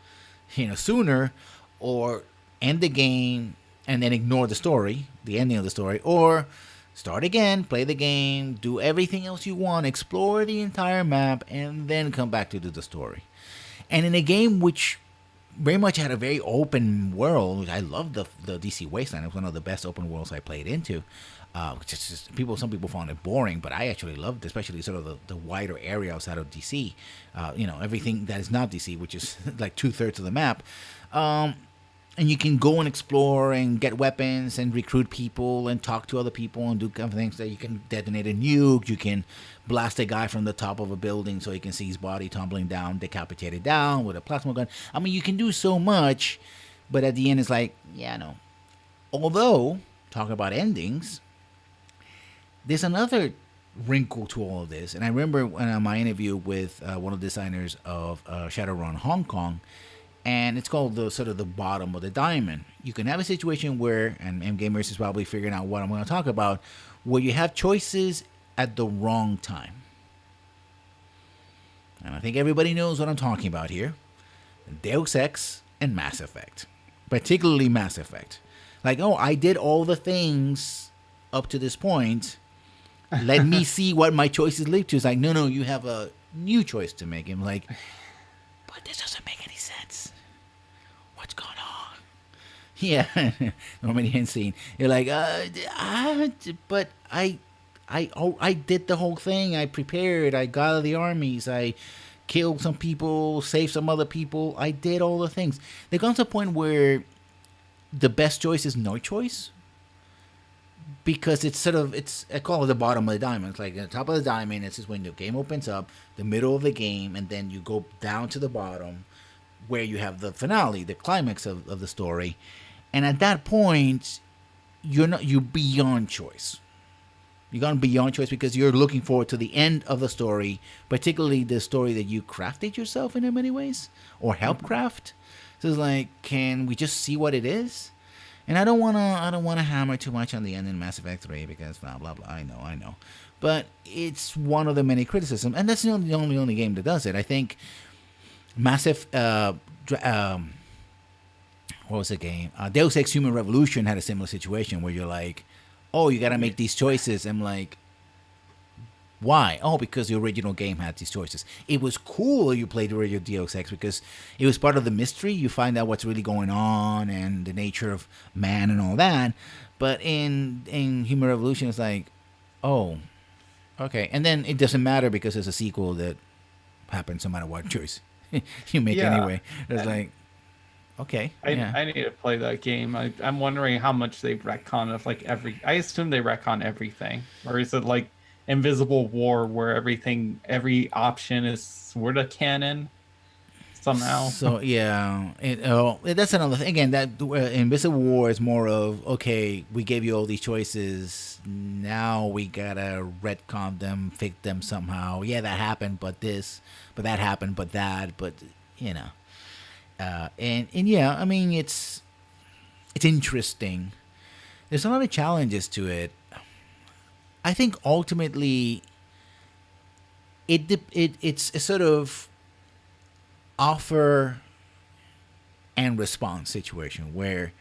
sooner, or end the game and then ignore the ending of the story, or start again, play the game, do everything else you want, explore the entire map, and then come back to do the story. And in a game which very much had a very open world, I loved the DC Wasteland. It was one of the best open worlds I played into. Some people found it boring, but I actually loved it, especially sort of the wider area outside of DC. Everything that is not DC, which is like 2/3 of the map. And you can go and explore and get weapons and recruit people and talk to other people and do kind of things that you can detonate a nuke. You can blast a guy from the top of a building so you can see his body tumbling down, decapitated down with a plasma gun. I mean, you can do so much, but at the end it's like, yeah, no. Although, talking about endings, there's another wrinkle to all of this. And I remember when my interview with one of the designers of Shadowrun Hong Kong, and it's called the bottom of the diamond. You can have a situation where, and M-Gamers is probably figuring out what I'm going to talk about, where you have choices at the wrong time. And I think everybody knows what I'm talking about here. Deus Ex and Mass Effect. Particularly Mass Effect. Like, oh, I did all the things up to this point. Let me see what my choices lead to. It's like, no, you have a new choice to make. I'm like, but this doesn't make any sense. What's going on? Yeah, Normandy Henson. You're like, but I did the whole thing. I prepared. I got out of the armies. I killed some people, saved some other people. I did all the things. There comes a point where the best choice is no choice. Because I call it the bottom of the diamond. It's like the top of the diamond, it's just when the game opens up, the middle of the game, and then you go down to the bottom where you have the finale, the climax of the story. And at that point, you're beyond choice. You're gone beyond choice because you're looking forward to the end of the story, particularly the story that you crafted yourself in many ways, or help craft. So it's like, can we just see what it is? And I don't wanna hammer too much on the end in Mass Effect 3 because blah blah blah. I know, but it's one of the many criticisms, and that's not the only game that does it. I think Massive. What was the game? Deus Ex Human Revolution had a similar situation where you're like, oh, you gotta make these choices. I'm like, Why? Oh, because the original game had these choices. It was cool you played the original Deus Ex because it was part of the mystery. You find out what's really going on and the nature of man and all that. But in Human Revolution, it's like, oh, okay. And then it doesn't matter because it's a sequel that happens no matter what choice you make Yeah. anyway. It's like, okay, yeah. I need to play that game. I'm wondering how much they've retconned of like every. I assume they retcon everything, or is it like Invisible War where every option is sort of canon somehow? So yeah, that's another thing. Again, that Invisible War is more of okay. We gave you all these choices. Now we gotta retcon them, fix them somehow. Yeah, that happened, but this, but that happened, but that, but you know, and yeah, I mean it's interesting. There's a lot of challenges to it. I think ultimately it's a sort of offer and response situation where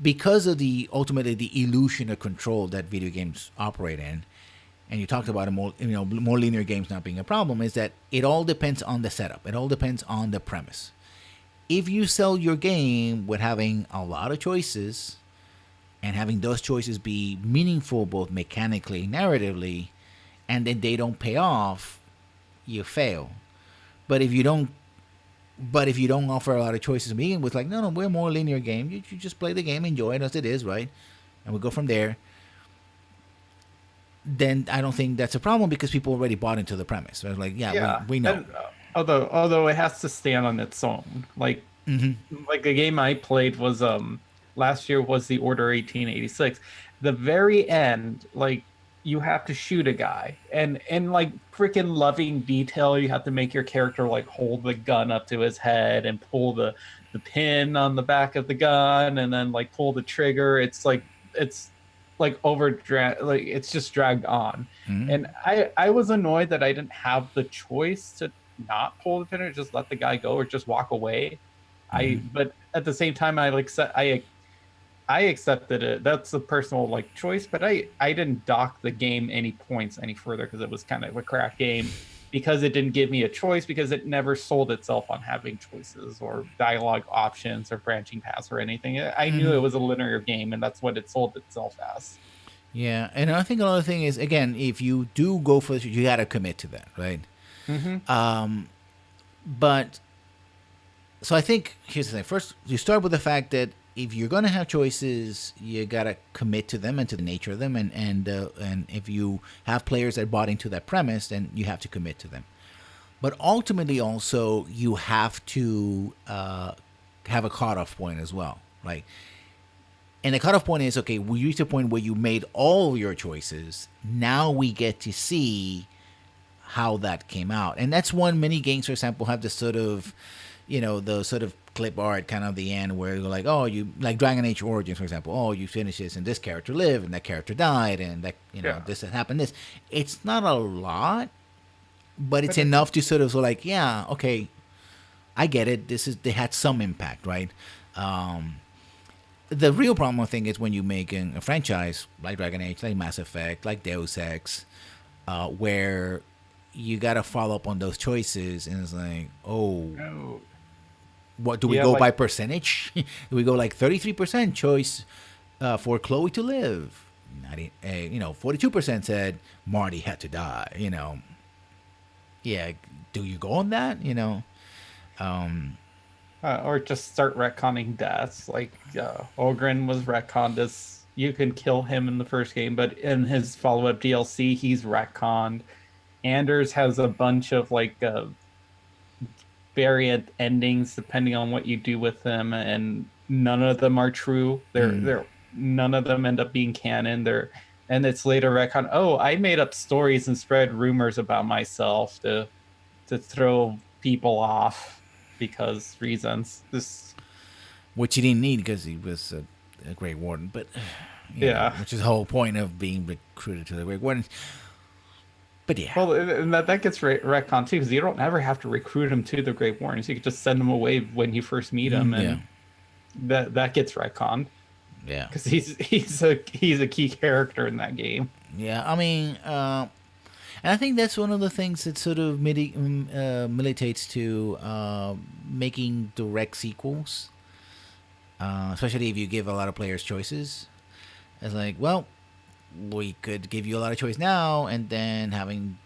because of the ultimately the illusion of control that video games operate in, and you talked about a more linear games not being a problem, is that it all depends on the setup. It all depends on the premise. If you sell your game with having a lot of choices and having those choices be meaningful both mechanically and narratively, and then they don't pay off, you fail. But if you don't offer a lot of choices to begin with, like no, we're a more linear game. You just play the game, enjoy it as it is, right? And we go from there. Then I don't think that's a problem because people already bought into the premise. So it's like, yeah, Yeah, we know. and although it has to stand on its own. Like a game I played was last year was the Order 1886. The very end, like you have to shoot a guy, and in like freaking loving detail, you have to make your character like hold the gun up to his head and pull the pin on the back of the gun, and then like pull the trigger. It's like like it's just dragged on, Mm-hmm. and I was annoyed that I didn't have the choice to not pull the pin or just let the guy go or just walk away. Mm-hmm. But at the same time I accepted it. That's a personal like choice, but I didn't dock the game any points any further because it was kind of a crap game because it didn't give me a choice because it never sold itself on having choices or dialogue options or branching paths or anything. I knew it was a linear game and that's what it sold itself as. Yeah, and I think another thing is again, if you do go for this, you got to commit to that, right? Mm-hmm. But so I think here's the thing. First, you start with the fact that if you're gonna have choices, you gotta commit to them and to the nature of them, and if you have players that bought into that premise, then you have to commit to them. But ultimately, also you have to have a cutoff point as well, like. And the cutoff point is okay. We reach a point where you made all of your choices. Now we get to see how that came out, and that's one many games, for example, have this sort of, the sort of clip art kind of the end where you're like, oh, you like Dragon Age Origins, for example. Oh, you finish this, and this character lived, and that character died, and that Yeah. this had happened. This it's not a lot, but it's But it, enough to sort of like, yeah, okay, I get it. They had some impact, right? Um, the real problem I think is when you make a franchise like Dragon Age, like Mass Effect, like Deus Ex, where you got to follow up on those choices, and it's like, oh, oh, what do we yeah, go by like percentage? Do we go like 33% choice for Chloe to live? 42% said Marty had to die. Yeah, do you go on that? Um, or just start retconning deaths. Like Ogren was retconned as you can kill him in the first game, but in his follow-up DLC, he's retconned. Anders has a bunch of like variant endings depending on what you do with them, and none of them are true. They're none of them end up being canon. And it's later retcon. Oh, I made up stories and spread rumors about myself to throw people off because reasons. This which he didn't need because he was a Great Warden, but Yeah. which is the whole point of being recruited to the Great Warden. But yeah, Well, and that gets retcon too, because you don't ever have to recruit him to the Great Warrens. You could just send him away when you first meet him, yeah, and that gets retconned yeah, because he's a key character in that game. yeah. I mean, And I think that's one of the things that sort of militates to making direct sequels, especially if you give a lot of players choices. It's like, well, we could give you a lot of choice now, and then having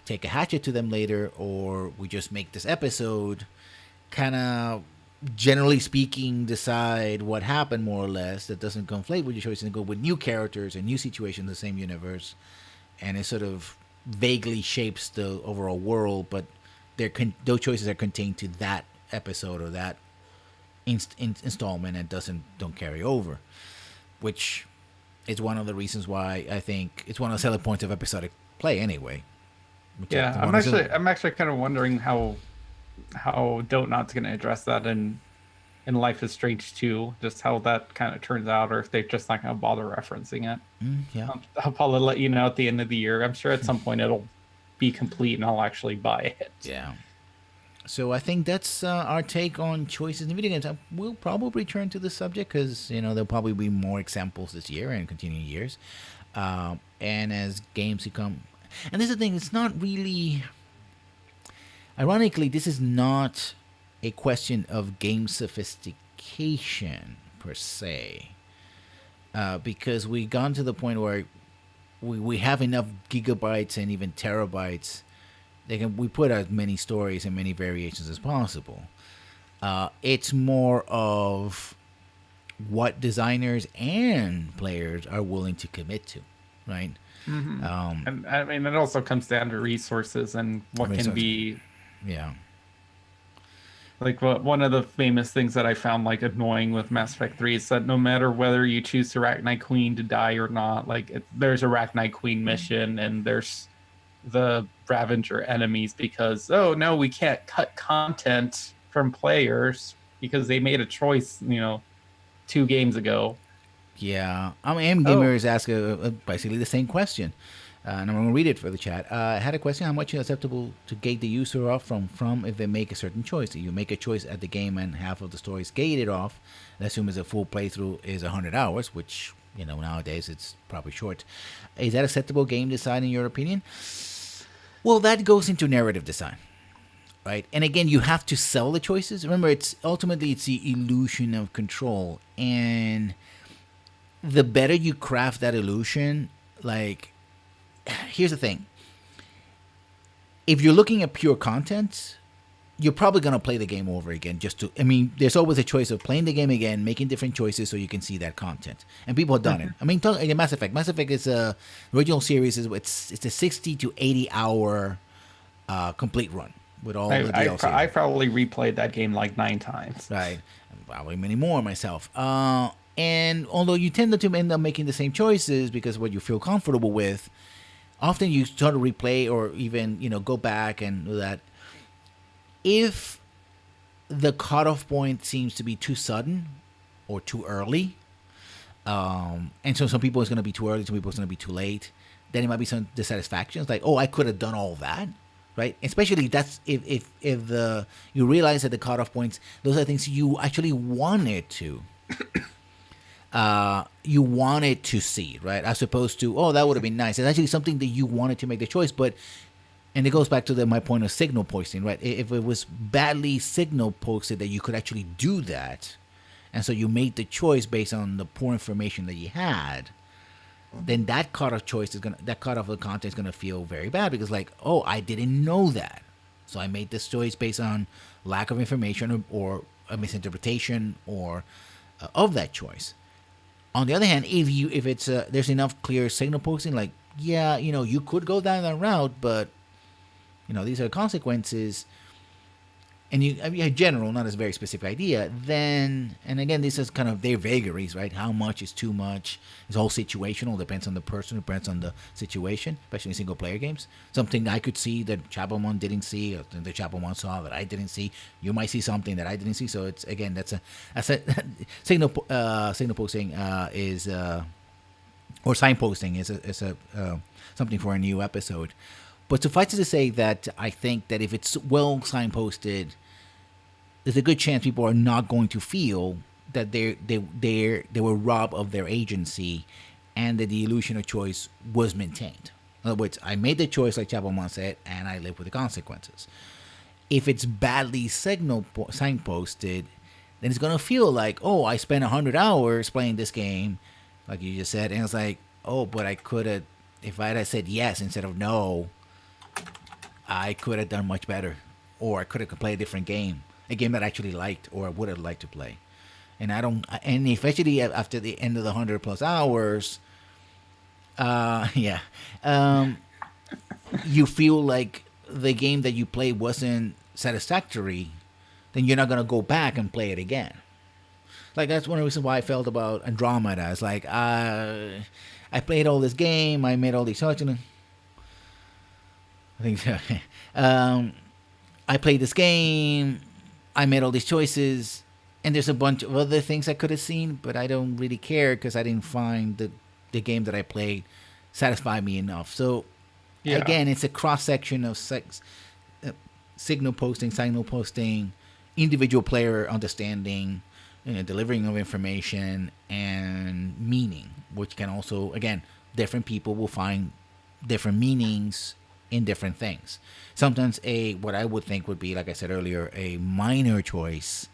take a hatchet to them later, or we just make this episode kind of generally speaking decide what happened more or less that doesn't conflate with your choices and go with new characters and new situations in the same universe, and it sort of vaguely shapes the overall world, but those choices are contained to that episode or that installment and don't carry over, which is one of the reasons why I think it's one of the selling points of episodic play anyway. Yeah, I'm actually kind of wondering how Dontnod's going to address that in Life is Strange 2, just how that kind of turns out, or if they're just not going to bother referencing it. Yeah, I'll probably let you know at the end of the year. I'm sure at some point it'll be complete and I'll actually buy it. Yeah. So I think that's our take on choices in video games. We'll probably return to this subject because there'll probably be more examples this year and continuing years, and as games become. And this is the thing. It's not really. Ironically, this is not a question of game sophistication per se, because we've gone to the point where we have enough gigabytes and even terabytes. We put as many stories and many variations as possible. It's more of what designers and players are willing to commit to, right? Mm-hmm. And I mean, it also comes down to resources and what can be. Yeah. Like one of the famous things that I found like annoying with Mass Effect 3 is that no matter whether you choose Arachnite Queen to die or not, like there's Arachnite Queen mission and there's the Ravager enemies because no, we can't cut content from players because they made a choice 2 games ago. Yeah, Gamers asked basically the same question, and I'm going to read it for the chat. I had a question: how much is acceptable to gate the user off from if they make a certain choice? You make a choice at the game and half of the story is gated off. Let's assume a full playthrough is 100 hours, which nowadays it's probably short. Is that acceptable game design in your opinion? Well, that goes into narrative design, right? And again, you have to sell the choices. Remember, it's the illusion of control, and the better you craft that illusion, like, here's the thing. If you're looking at pure content, you're probably going to play the game over again there's always a choice of playing the game again, making different choices so you can see that content. And people have done it. I mean, Mass Effect. Mass Effect is a original series. It's a 60 to 80 hour complete run with all the DLC. I probably replayed that game like 9 times. Right. Probably many more myself. And although you tend to end up making the same choices because what you feel comfortable with, often you start to replay or even, go back and do that. If the cutoff point seems to be too sudden or too early, and so some people it's going to be too early, some people it's going to be too late, then it might be some dissatisfaction. It's like, I could have done all that, right? Especially that's if you realize that the cutoff points, those are things you actually wanted to. You wanted to see, right? As opposed to, that would have been nice. It's actually something that you wanted to make the choice, but. And it goes back to my point of signal posting, right? If it was badly signal posted that you could actually do that, and so you made the choice based on the poor information that you had, then that cutoff of the content is gonna feel very bad because I didn't know that, so I made this choice based on lack of information or a misinterpretation or of that choice. On the other hand, if it's there's enough clear signal posting, you could go down that route, but these are consequences, and you general, not as a very specific idea, then, and again, this is kind of their vagaries, right? How much is too much? It's all situational, depends on the person, depends on the situation, especially in single player games. Something I could see that Chapelmon didn't see, or the Chapelmon saw that I didn't see. You might see something that I didn't see. So it's, again, that's a signal posting is, or signposting is something for a new episode. But suffice it to say that I think that if it's well signposted, there's a good chance people are not going to feel that they were robbed of their agency, and that the illusion of choice was maintained. In other words, I made the choice, like Chapelmon said, and I live with the consequences. If it's badly signposted, then it's gonna feel like, oh, I spent 100 hours playing this game, like you just said, and it's like, oh, but I could have, if I had said yes instead of no, I could have done much better, or I could have played a different game, a game that I actually liked or would have liked to play. And I don't, and especially after the end of the 100 plus hours, yeah, you feel like the game that you played wasn't satisfactory, then you're not gonna go back and play it again. Like that's one of the reasons why I felt about Andromeda. It's like I played all this game, I made all these choices. I think I played this game, I made all these choices, and there's a bunch of other things I could have seen, but I don't really care because I didn't find the game that I played satisfy me enough. So again, it's a cross section of signal posting, individual player understanding, delivering of information, and meaning, which can also, again, different people will find different meanings in different things. Sometimes what I would think would be, like I said earlier, a minor choice,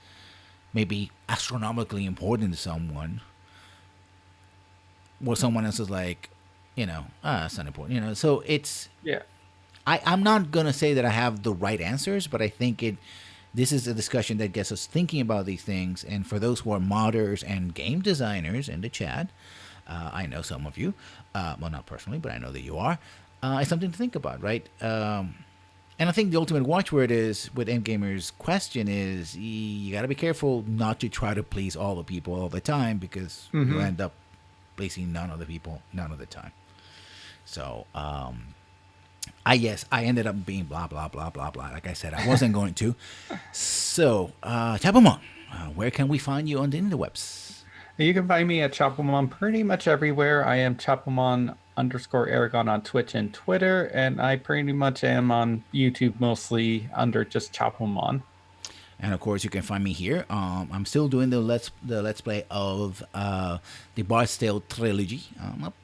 maybe astronomically important to someone, where someone else is like, it's not important. So it's I'm not gonna say that I have the right answers, but I think this is a discussion that gets us thinking about these things. And for those who are modders and game designers in the chat, I know some of you, well, not personally, but I know that you are. It's something to think about, right? And I think the ultimate watchword is with MGamer's question is you got to be careful not to try to please all the people all the time, because you'll end up pleasing none of the people none of the time. So I ended up being blah blah blah blah blah. Like I said, I wasn't going to. So Chapelmon, where can we find you on the interwebs? You can find me at Chapelmon pretty much everywhere. I am Chapelmon_Aragon on Twitch and Twitter, and I pretty much am on YouTube mostly under just Chapelmon. And of course, you can find me here. I'm still doing the let's play of the Bard's Tale trilogy.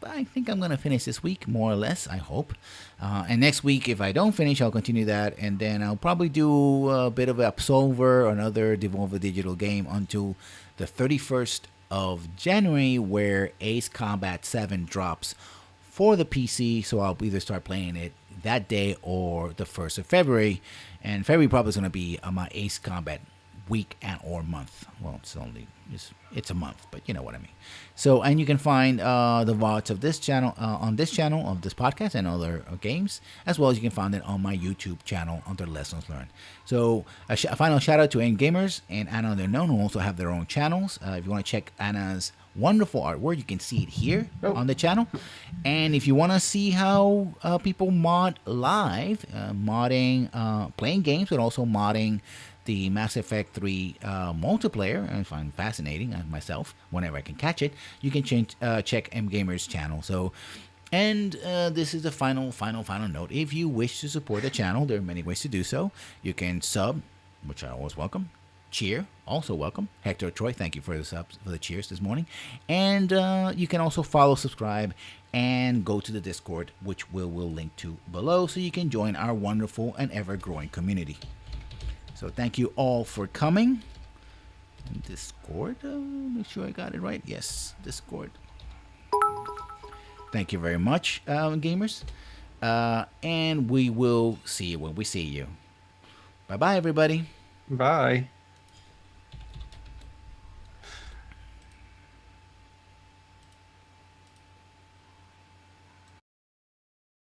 I think I'm gonna finish this week, more or less. I hope. And next week, if I don't finish, I'll continue that, and then I'll probably do a bit of Absolver, another Devolver Digital game, until the 31st of January, where Ace Combat 7 drops for the PC. So I'll either start playing it that day or the 1st of February. And February probably is going to be my Ace Combat week and or month. Well, it's a month, but you know what I mean. So, and you can find the VODs of this channel on this channel of this podcast and other games, as well as you can find it on my YouTube channel under Lessons Learned. So a final shout out to MGamers and Anna the Unknown, who also have their own channels. If you want to check Anna's wonderful artwork, you can see it here on the channel. And if you want to see how people mod live, modding, playing games, but also modding the Mass Effect 3 multiplayer, and I find fascinating myself whenever I can catch it, you can check MGamer's channel. So, and this is the final note. If you wish to support the channel, there are many ways to do so. You can sub, which I always welcome. Cheer, also welcome. Hector Troy, thank you for the subs, for the cheers this morning. And you can also follow, subscribe, and go to the Discord, which we'll link to below, so you can join our wonderful and ever-growing community. So thank you all for coming. Discord, make sure I got it right. Yes, Discord. Thank you very much, gamers. And we will see you when we see you. Bye-bye, everybody. Bye.